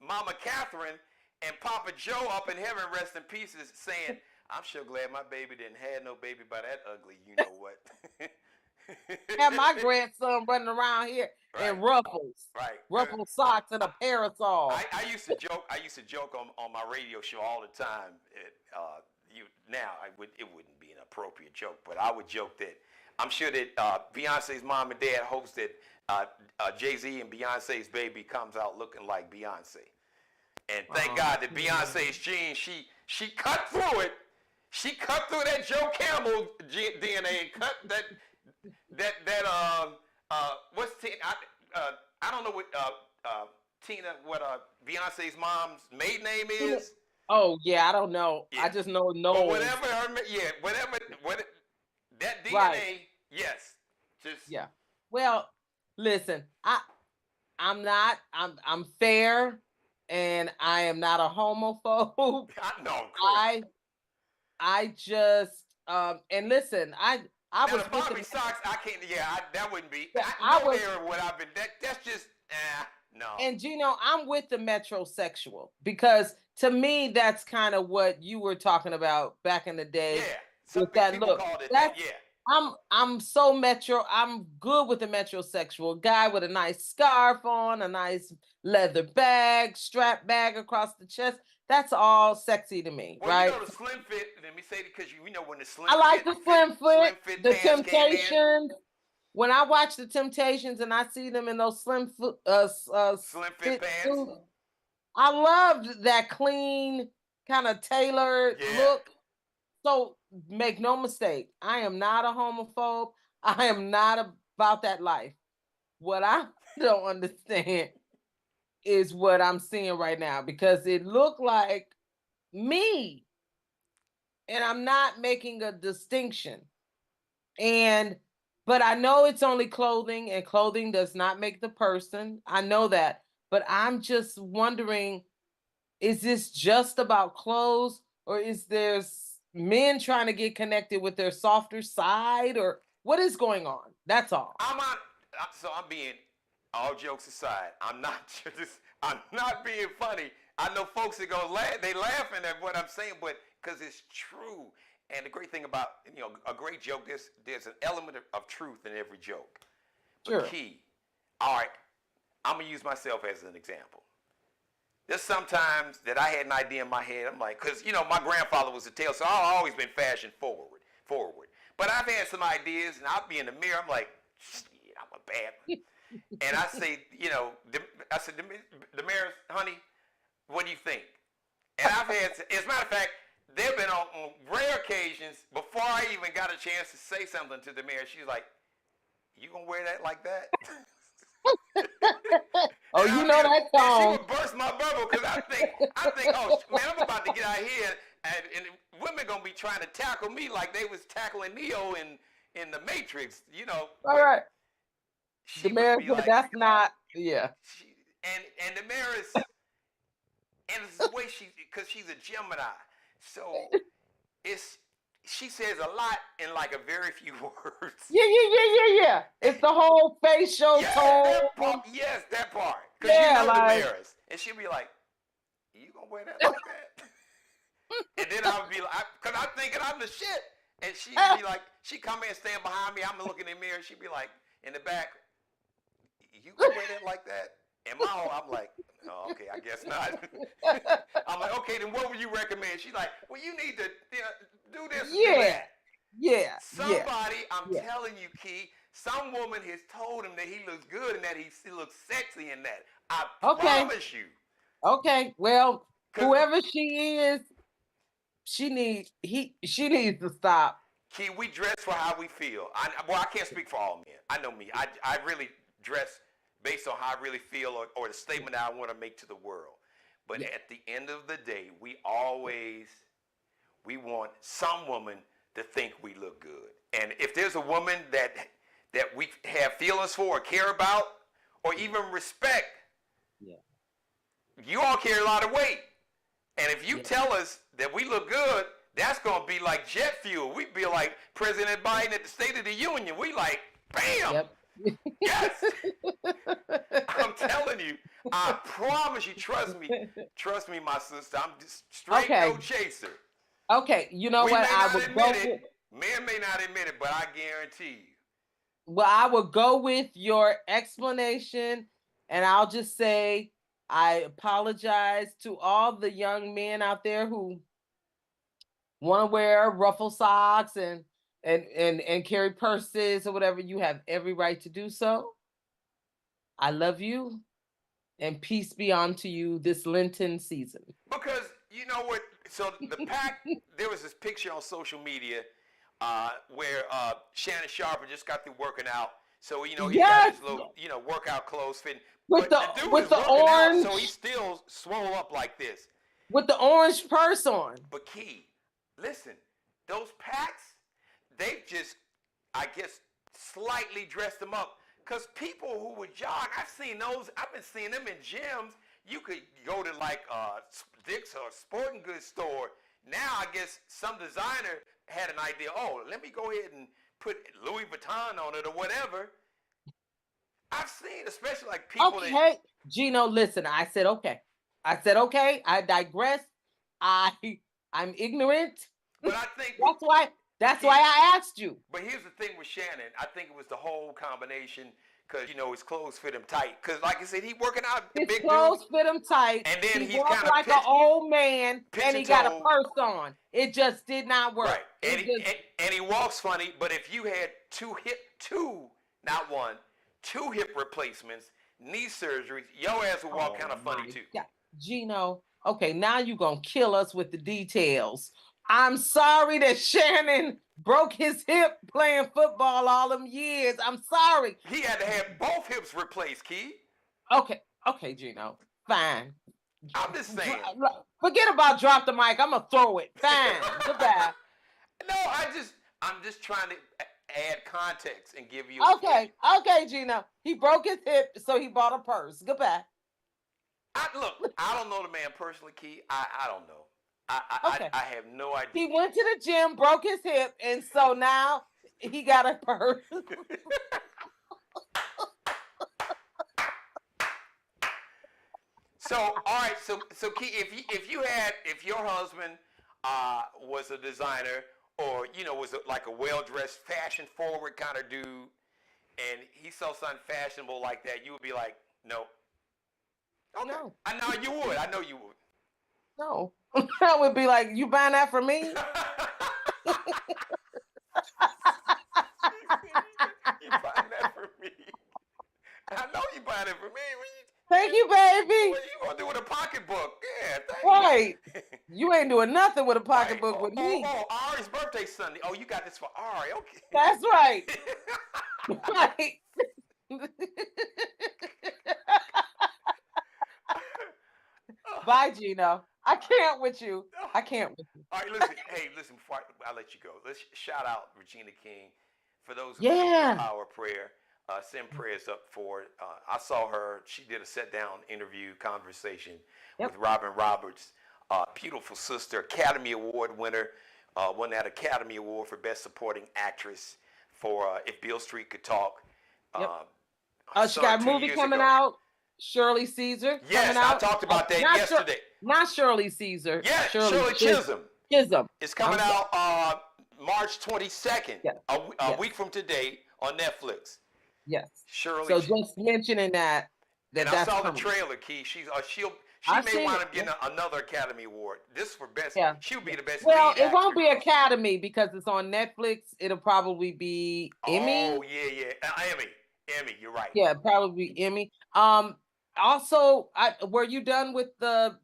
Speaker 2: Mama Catherine and Papa Joe up in heaven, rest in peace, is saying, I'm sure glad my baby didn't have no baby by that ugly, you know what.
Speaker 3: Have my grandson running around here in ruffles, ruffled socks and a parasol.
Speaker 2: I used to joke on my radio show all the time. It wouldn't be an appropriate joke, but I would joke that I'm sure that Beyonce's mom and dad hopes that Jay-Z and Beyonce's baby comes out looking like Beyonce. And thank God that Beyonce's genes, she cut through it. She cut through that Joe Camel DNA and cut what's I don't know what Tina, what Beyonce's mom's maiden name is.
Speaker 3: Oh yeah, I don't know. Yeah. I just know
Speaker 2: But whatever that DNA, right. Yes, just
Speaker 3: yeah. Well, listen, I'm fair, and I am not a homophobe.
Speaker 2: No,
Speaker 3: I just and listen, I
Speaker 2: now
Speaker 3: was
Speaker 2: the Bobby Sox. I can't. Yeah, that wouldn't be. What I've been. That's just no.
Speaker 3: And Geno, I'm with the metrosexual because to me that's kind of what you were talking about back in the day.
Speaker 2: Yeah, some people called it that. Yeah.
Speaker 3: I'm so metro. I'm good with the metrosexual guy with a nice scarf on, a nice leather bag, strap bag across the chest. That's all sexy to me, right?
Speaker 2: You know the slim fit. Let me say it because you know when the slim.
Speaker 3: I like the slim fit. The Temptations. When I watch the Temptations and I see them in those slim fit
Speaker 2: pants, suits,
Speaker 3: I loved that clean kind of tailored look. So make no mistake, I am not a homophobe. I am not about that life. What I don't understand is what I'm seeing right now because it looked like me. And I'm not making a distinction. But I know it's only clothing and clothing does not make the person. I know that. But I'm just wondering, is this just about clothes or is there men trying to get connected with their softer side or what is going on? That's all.
Speaker 2: I'm being, all jokes aside, I'm not being funny. I know folks that they laughing at what I'm saying, but because it's true. And the great thing about, a great joke, there's an element of truth in every joke. But
Speaker 3: sure.
Speaker 2: Key, all right, I'm going to use myself as an example. There's sometimes that I had an idea in my head. I'm like, because, my grandfather was a tailor, so I've always been fashion forward. But I've had some ideas, and I'll be in the mirror. I'm like, shit, I'm a bad one. And I say, Damaris, honey, what do you think? And I've had, as a matter of fact, there have been on rare occasions, before I even got a chance to say something to Damaris, she's like, you going to wear that like that?
Speaker 3: Oh, you know that song.
Speaker 2: She would burst my bubble because I think, oh man, I'm about to get out here, and women gonna be trying to tackle me like they was tackling Neo in the Matrix,
Speaker 3: All right. Damaris, like, that's not, yeah.
Speaker 2: And Damaris, and it's the way because she's a Gemini, so she says a lot in like a very few words.
Speaker 3: Yeah. It's the whole facial tone.
Speaker 2: That part. Because Damaris. And she'll be like, you gonna wear that like that? And then I'll be like, because I'm thinking I'm the shit. And she'd be like, she come in, stand behind me, I'm looking in the mirror, she'd be like, in the back, you gonna wear that like that? And I'm like, oh, okay, I guess not. I'm like, okay, then what would you recommend? She's like, well, you need to do this.
Speaker 3: Yeah.
Speaker 2: Somebody, I'm telling you, Key, some woman has told him that he looks good and that he looks sexy in that. I promise you.
Speaker 3: Okay, well, whoever she is, she needs to stop.
Speaker 2: Key, we dress for how we feel. I can't speak for all men. I know me. I really dress based on how I really feel or the statement I want to make to the world. But at the end of the day, we want some woman to think we look good. And if there's a woman that we have feelings for or care about or even respect, you all carry a lot of weight. And if you tell us that we look good, that's going to be like jet fuel. We'd be like President Biden at the State of the Union. We like, bam!
Speaker 3: Yep.
Speaker 2: Yes! I'm telling you, I promise you, trust me, my sister. I'm just straight no chaser.
Speaker 3: Okay, you know what? I would go with,
Speaker 2: men may not admit it, but I guarantee you.
Speaker 3: Well, I will go with your explanation, and I'll just say I apologize to all the young men out there who want to wear ruffle socks and and carry purses or whatever, you have every right to do so. I love you, and peace be unto you this Lenten season.
Speaker 2: Because you know what? So the pack, there was this picture on social media where Shannon Sharper just got through working out. So he got his little workout clothes fitting.
Speaker 3: With
Speaker 2: But the dude
Speaker 3: with
Speaker 2: is
Speaker 3: the
Speaker 2: working
Speaker 3: orange,
Speaker 2: out, so he's still swole up like this.
Speaker 3: With the orange purse on.
Speaker 2: But Key, listen, those packs, they've just, I guess, slightly dressed them up. Because people who would jog, I've been seeing them in gyms. You could go to like Dick's or sporting goods store. Now I guess some designer had an idea, let me go ahead and put Louis Vuitton on it or whatever. I've seen, especially like people
Speaker 3: Okay, Geno, listen, I said okay. I digress. I'm ignorant.
Speaker 2: But I think
Speaker 3: that's why I asked you.
Speaker 2: But here's the thing with Shannon. I think it was the whole combination because his clothes fit him tight. Because like I said, he working out.
Speaker 3: His clothes fit him tight.
Speaker 2: And then
Speaker 3: he walked like an old man, and he got a purse on. It just did not work.
Speaker 2: Right. And he walks funny. But if you had two hip replacements, knee surgeries, your ass would walk kind of funny too.
Speaker 3: Yeah, Geno. Okay, now you're gonna kill us with the details. I'm sorry that Shannon broke his hip playing football all them years. I'm sorry.
Speaker 2: He had to have both hips replaced, Key.
Speaker 3: Okay, Geno. Fine.
Speaker 2: I'm just saying.
Speaker 3: Forget about drop the mic. I'm gonna throw it. Fine. Goodbye.
Speaker 2: No, I'm just trying to add context and give you.
Speaker 3: Okay, Geno. He broke his hip, so he bought a purse. Goodbye.
Speaker 2: Look, I don't know the man personally, Key. I don't know. I have no idea.
Speaker 3: He went to the gym, broke his hip, and so now he got a purse.
Speaker 2: So all right, so Key, if your husband was a designer or was like a well-dressed, fashion-forward kind of dude, and he saw something fashionable like that, you would be like, no. Okay.
Speaker 3: No.
Speaker 2: I know you would.
Speaker 3: No. I would be like, you buying that for me?
Speaker 2: You buying that for me? I know you buying it for me.
Speaker 3: Thank you, baby.
Speaker 2: What you gonna do with a pocketbook? Yeah, thank
Speaker 3: right. You ain't doing nothing with a pocketbook with me.
Speaker 2: Ari's birthday Sunday. Oh, you got this for Ari. Okay.
Speaker 3: That's right. Right. Bye, Geno. I can't with you.
Speaker 2: All right, listen. Before I let you go, let's shout out Regina King for those who do the power prayer. Send prayers up for it. I saw her. She did a sit-down interview conversation with Robin Roberts. Beautiful sister, Academy Award winner. Won that Academy Award for Best Supporting Actress for If Beale Street Could Talk.
Speaker 3: She got a movie coming out. Shirley Caesar.
Speaker 2: Yes, I talked about that yesterday.
Speaker 3: Not Shirley Caesar.
Speaker 2: Yes, Shirley Chisholm. It's coming out March 22nd, a week from today on Netflix.
Speaker 3: Yes.
Speaker 2: Shirley.
Speaker 3: So just mentioning that.
Speaker 2: And I saw the trailer, Key. She may wind up getting another Academy Award. This for best. Yeah. She'll be the best.
Speaker 3: Well, it won't be Academy because it's on Netflix. It'll probably be Emmy.
Speaker 2: Oh yeah. Emmy. You're right.
Speaker 3: Yeah, probably Emmy. Also, were you done with the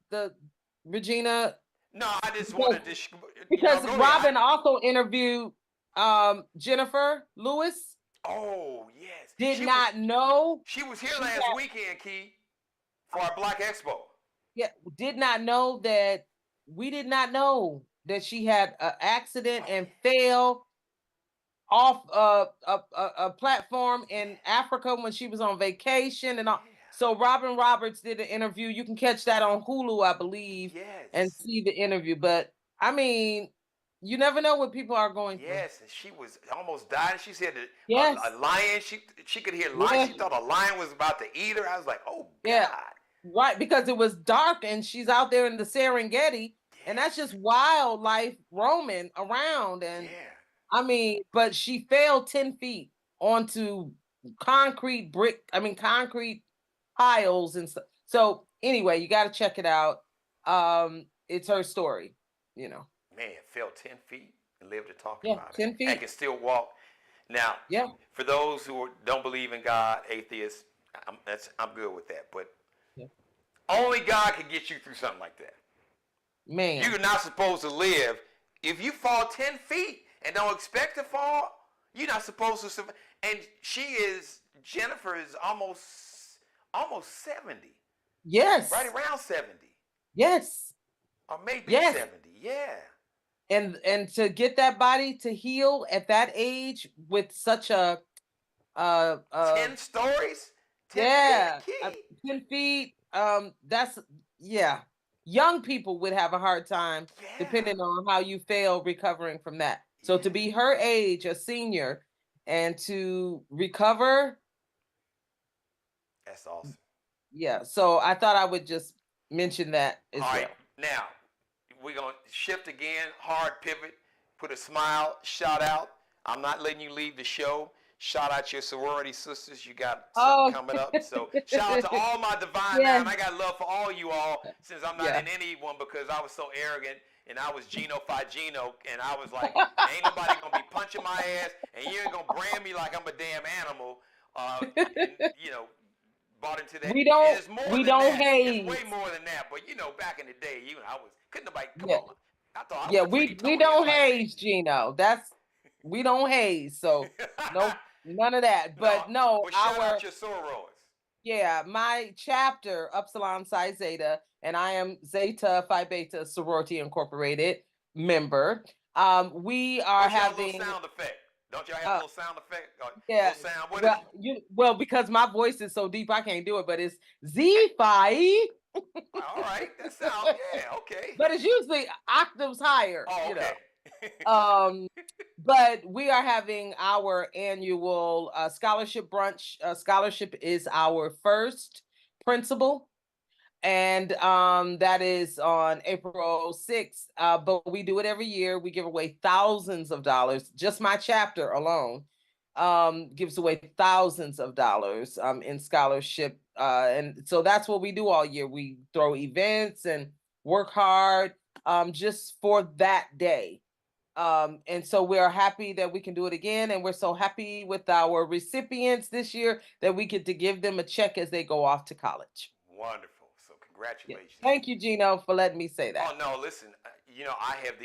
Speaker 3: Regina?
Speaker 2: No, I just wanted to.
Speaker 3: Because Robin also interviewed Jennifer Lewis.
Speaker 2: Oh yes.
Speaker 3: Did not know.
Speaker 2: She was here last weekend, Key, for our Black Expo.
Speaker 3: Yeah, did not know that. We did not know that she had an accident and fell off a platform in Africa when she was on vacation and all. So Robin Roberts did an interview. You can catch that on Hulu, I believe, and see the interview. But I mean, you never know what people are going through.
Speaker 2: Yes, and she was almost dying. She said that a lion. She could hear lion. Yeah. She thought a lion was about to eat her. I was like, oh God.
Speaker 3: Right, because it was dark and she's out there in the Serengeti, and that's just wildlife roaming around. And I mean, but she fell 10 feet onto concrete piles and stuff. So anyway, you got to check it out. It's her story,
Speaker 2: Man, fell 10 feet. and live to talk
Speaker 3: Yeah,
Speaker 2: about it.
Speaker 3: 10
Speaker 2: And
Speaker 3: feet.
Speaker 2: can still walk. Now,
Speaker 3: Yeah.
Speaker 2: for those who don't believe in God, atheists, I'm good with that. But
Speaker 3: Yeah.
Speaker 2: only God can get you through something like that.
Speaker 3: Man.
Speaker 2: You're not supposed to live. If you fall 10 feet and don't expect to fall, you're not supposed to survive. And Jennifer is almost 70.
Speaker 3: Yes.
Speaker 2: Right around 70.
Speaker 3: Yes.
Speaker 2: Or maybe
Speaker 3: Yes.
Speaker 2: 70. Yeah.
Speaker 3: And to get that body to heal at that age with such a
Speaker 2: 10 stories? 10
Speaker 3: yeah,
Speaker 2: feet, key.
Speaker 3: 10 feet. That's yeah. Young people would have a hard time
Speaker 2: Yeah.
Speaker 3: depending on how you fail recovering from that. So to
Speaker 2: Yeah.
Speaker 3: be her age, a senior, and to recover,
Speaker 2: That's awesome.
Speaker 3: yeah. So I thought I would just mention that as
Speaker 2: All right.
Speaker 3: well.
Speaker 2: Now, we're going to shift again, hard pivot, put a smile, shout out. I'm not letting you leave the show. Shout out your sorority sisters. You got something coming up. So shout out to all my Divine
Speaker 3: Yeah.
Speaker 2: Nine. I got love for all you all since I'm not
Speaker 3: Yeah.
Speaker 2: in any one because I was so arrogant and I was Geno Phi Geno and I was like, ain't nobody going to be punching my ass and you ain't going to brand me like I'm a damn animal. And, bought into that.
Speaker 3: We don't
Speaker 2: It's more
Speaker 3: we
Speaker 2: than
Speaker 3: don't
Speaker 2: that.
Speaker 3: haze.
Speaker 2: It's way more than that. But back in the day, couldn't nobody come
Speaker 3: Yeah.
Speaker 2: on. I thought I
Speaker 3: Yeah,
Speaker 2: was pretty
Speaker 3: we
Speaker 2: Tony.
Speaker 3: don't
Speaker 2: Like,
Speaker 3: haze, Gino. We don't haze. So no, none of that. But no,
Speaker 2: well, shout out your sorors.
Speaker 3: yeah, my chapter, Upsilon Psi Zeta, and I am Zeta Phi Beta Sorority Incorporated member. We are
Speaker 2: What's
Speaker 3: having
Speaker 2: your little sound effect? Don't y'all have a little sound effect?
Speaker 3: yeah.
Speaker 2: Little sound. What is it?
Speaker 3: Well, because my voice is so deep, I can't do it. But it's Z Phi.
Speaker 2: All right, that sounds okay.
Speaker 3: But it's usually octaves higher.
Speaker 2: Oh, okay.
Speaker 3: But we are having our annual scholarship brunch. Scholarship is our first principal, and that is on April 6th. But we do it every year. We give away thousands of dollars. Just my chapter alone gives away thousands of dollars in scholarship. And so that's what we do all year. We throw events and work hard just for that day. And so we are happy that we can do it again. And we're so happy with our recipients this year that we get to give them a check as they go off to college.
Speaker 2: Wonderful. So congratulations.
Speaker 3: Yeah. Thank you, Gino, for letting me say that.
Speaker 2: Oh, no, listen, I have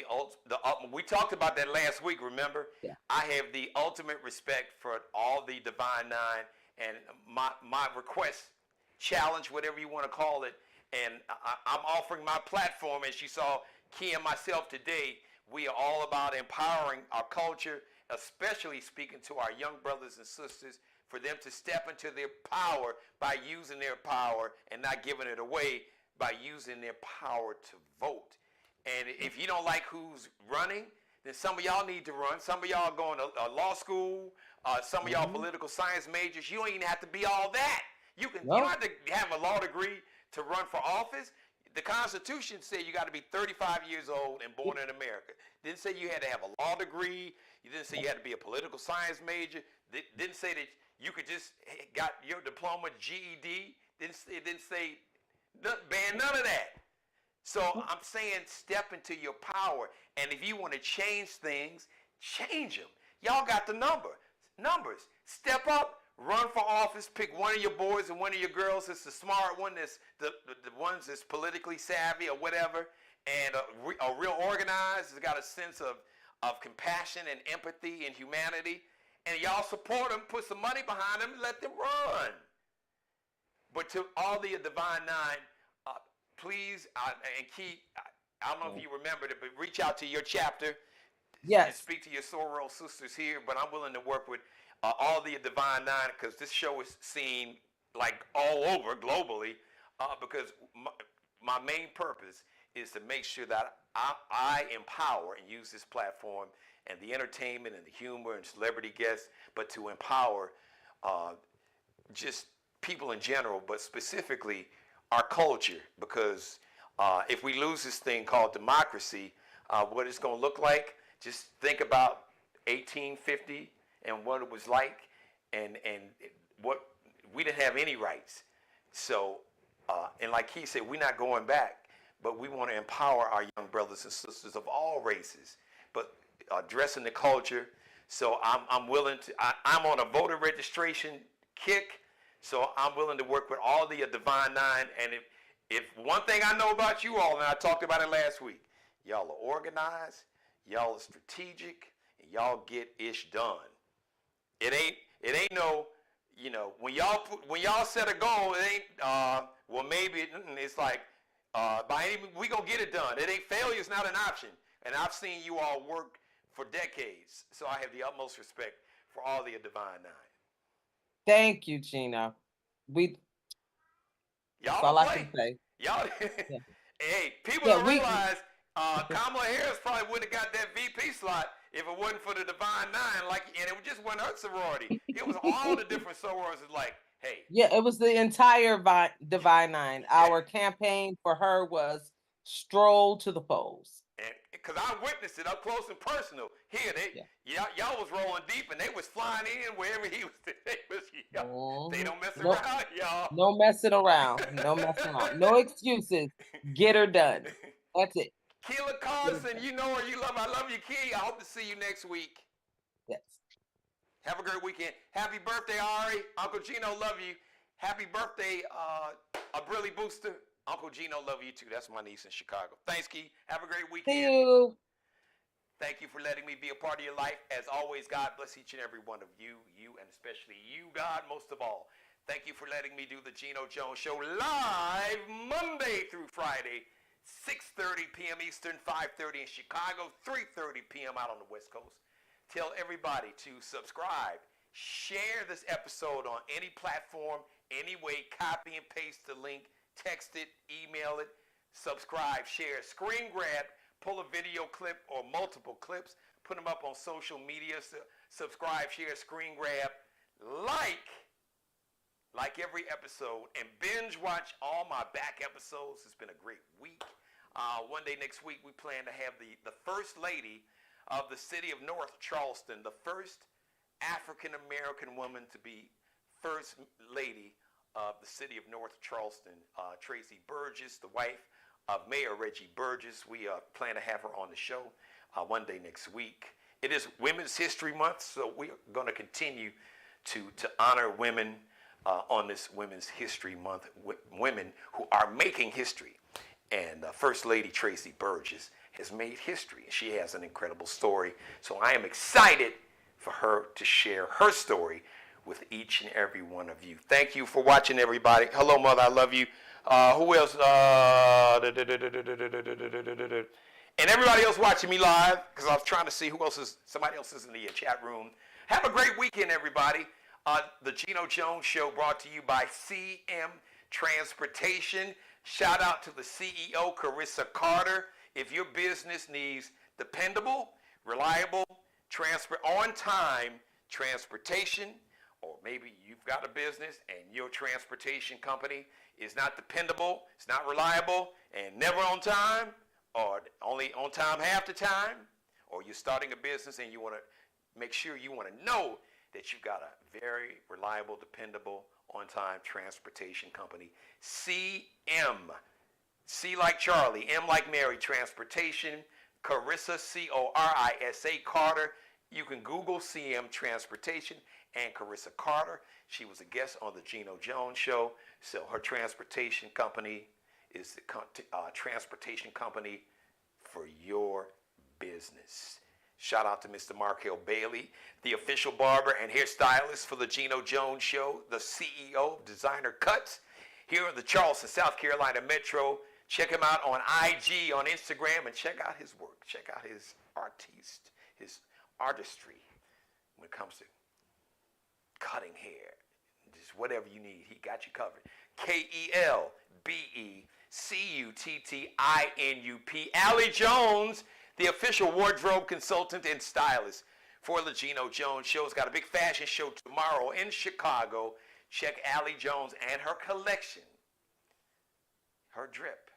Speaker 2: we talked about that last week, remember?
Speaker 3: Yeah.
Speaker 2: I have the ultimate respect for all the Divine Nine and my request, challenge, whatever you want to call it, and I'm offering my platform, as you saw Key and myself today. We are all about empowering our culture, especially speaking to our young brothers and sisters, for them to step into their power by using their power and not giving it away by using their power to vote. And if you don't like who's running, then some of y'all need to run. Some of y'all are going to law school. Some of y'all political science majors. You don't even have to be all that. You don't have to have a law degree to run for office. The Constitution said you got to be 35 years old and born in America. Didn't say you had to have a law degree. You didn't say you had to be a political science major. Didn't say that you could just got your diploma, GED. It didn't say ban none of that. So I'm saying step into your power. And if you want to change things, change them. Y'all got the numbers. Step up. Run for office, pick one of your boys and one of your girls that's the smart one, that's the ones that's politically savvy or whatever, and a real organized, has got a sense of compassion and empathy and humanity, and y'all support them, put some money behind them, and let them run. But to all the Divine Nine, please, and Key, I don't know if you remembered it, but reach out to your chapter.
Speaker 3: Yes.
Speaker 2: And speak to your sorority sisters here, but I'm willing to work with all the Divine Nine, because this show is seen like all over globally, because my main purpose is to make sure that I empower and use this platform and the entertainment and the humor and celebrity guests, but to empower just people in general, but specifically our culture, because if we lose this thing called democracy, what it's going to look like, just think about 1850 and what it was like, and what we didn't have any rights. So, and like he said, we're not going back, but we want to empower our young brothers and sisters of all races. But addressing the culture. So I'm willing to. I'm on a voter registration kick. So I'm willing to work with all the Divine Nine. And if one thing I know about you all, and I talked about it last week, y'all are organized, y'all are strategic, and y'all get ish done. It ain't no, when y'all set a goal, it ain't well maybe it's like by any we gonna get it done. It ain't failure is not an option. And I've seen you all work for decades, so I have the utmost respect for all the Divine Nine.
Speaker 3: Thank you, Geno. Y'all that's all I can say.
Speaker 2: Y'all, yeah. Hey, people don't realize Kamala Harris probably wouldn't have got that VP slot if it wasn't for the Divine Nine. And it just wasn't her sorority. It was all the different sororities. Like, hey.
Speaker 3: Yeah, it was the entire Divine Nine. Our campaign for her was stroll to the polls.
Speaker 2: And because I witnessed it up close and personal. Here, y'all was rolling deep, and they was flying in wherever he was. They don't mess around, y'all.
Speaker 3: No messing around. No messing around. No excuses. Get her done. That's it.
Speaker 2: Keela Carson, you know her, you love her. I love you, Key. I hope to see you next week.
Speaker 3: Yes.
Speaker 2: Have a great weekend. Happy birthday, Ari. Uncle Geno, love you. Happy birthday, Brilly Booster. Uncle Geno, love you too. That's my niece in Chicago. Thanks, Key. Have a great weekend.
Speaker 3: See you.
Speaker 2: Thank you for letting me be a part of your life. As always, God bless each and every one of you, and especially you, God, most of all. Thank you for letting me do the Geno Jones Show live Monday through Friday, 6:30 p.m. Eastern, 5:30 in Chicago, 3:30 p.m. out on the West Coast. Tell everybody to subscribe, share this episode on any platform, any way, copy and paste the link, text it, email it, subscribe, share, screen grab, pull a video clip or multiple clips, put them up on social media, subscribe, share, screen grab, like every episode, and binge watch all my back episodes. It's been a great week. One day next week, we plan to have the First Lady of the city of North Charleston, the first African-American woman to be First Lady of the city of North Charleston, Tracy Burgess, the wife of Mayor Reggie Burgess. We plan to have her on the show one day next week. It is Women's History Month, so we are going to continue to honor women on this Women's History Month, women who are making history. And First Lady Tracy Burgess has made history. She has an incredible story. So I am excited for her to share her story with each and every one of you. Thank you for watching, everybody. Hello, Mother. I love you. Who else? And everybody else watching me live, because I was trying to see who else is, somebody else is in the chat room. Have a great weekend, everybody. The Geno Jones Show brought to you by CM Transportation. Shout out to the CEO, Carissa Carter. If your business needs dependable, reliable, on-time transportation, or maybe you've got a business and your transportation company is not dependable, it's not reliable, and never on time, or only on time half the time, or you're starting a business and you want to make sure you want to know that you've got a very reliable, dependable, on-time transportation company. CM, C like Charlie, M like Mary, Transportation, Carissa, C-O-R-I-S-A, Carter. You can Google CM Transportation and Carissa Carter. She was a guest on the Geno Jones Show. So her transportation company is the transportation company for your business. Shout out to Mr. Markel Bailey, the official barber and hairstylist for the Geno Jones Show, the CEO of Designer Cuts here in the Charleston, South Carolina Metro. Check him out on IG, on Instagram, and check out his work. Check out his artistry when it comes to cutting hair. Just whatever you need, he got you covered. KELBECUTTINUP. Allie Jones, the official wardrobe consultant and stylist for the Geno Jones Show. Has got a big fashion show tomorrow in Chicago. Check Allie Jones and her collection. Her drip,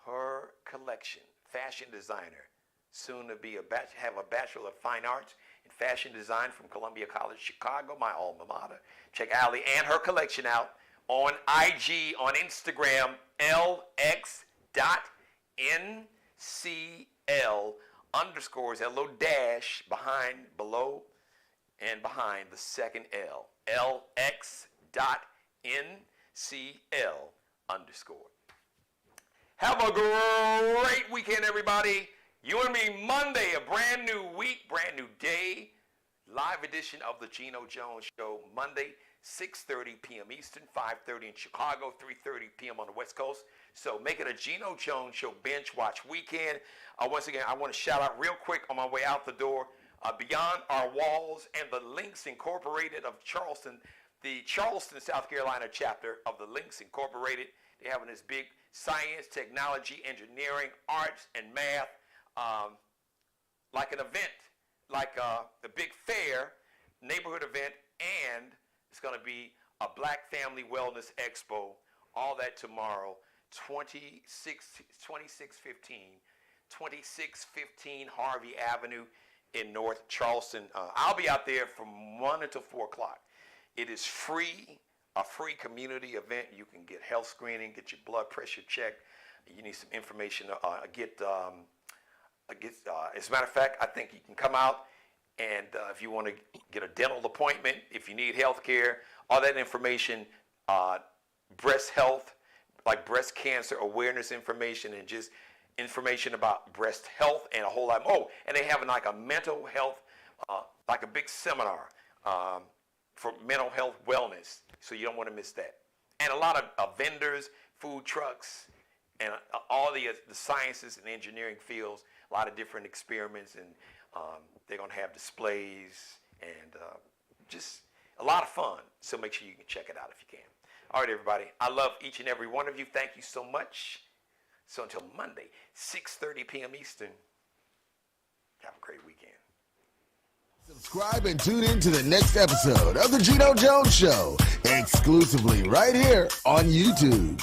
Speaker 2: her collection. Fashion designer. Soon to be have a Bachelor of Fine Arts in Fashion Design from Columbia College, Chicago, my alma mater. Check Allie and her collection out on IG, on Instagram, lx.ncl underscores, that little dash below and behind the second L. LX.NCL underscore. Have a great weekend, everybody. You and me Monday, a brand new week, brand new day. Live edition of the Geno Jones Show, Monday, 6:30 p.m. Eastern, 5:30 in Chicago, 3:30 p.m. on the West Coast. So make it a Geno Jones Show binge watch weekend. Once again, I want to shout out real quick on my way out the door, Beyond Our Walls and the Links Incorporated of Charleston, the Charleston, South Carolina chapter of the Links Incorporated. They're having this big science, technology, engineering, arts, and math, like an event, like the big fair, neighborhood event, and it's going to be a Black Family Wellness Expo. All that tomorrow, 2615 Harvey Avenue in North Charleston. I'll be out there from 1 until 4 o'clock. It is free, a free community event. You can get health screening, get your blood pressure checked. You need some information. As a matter of fact, I think you can come out and if you want to get a dental appointment, if you need health care, all that information, breast health, like breast cancer awareness information, and just information about breast health and a whole lot more. Oh, and they have like a mental health, like a big seminar for mental health wellness. So you don't want to miss that. And a lot of vendors, food trucks, and all the sciences and engineering fields, a lot of different experiments, and they're going to have displays and just a lot of fun. So make sure you can check it out if you can. All right, everybody. I love each and every one of you. Thank you so much. So until Monday, 6:30 p.m. Eastern, have a great weekend.
Speaker 1: Subscribe and tune in to the next episode of the Geno Jones Show, exclusively right here on YouTube.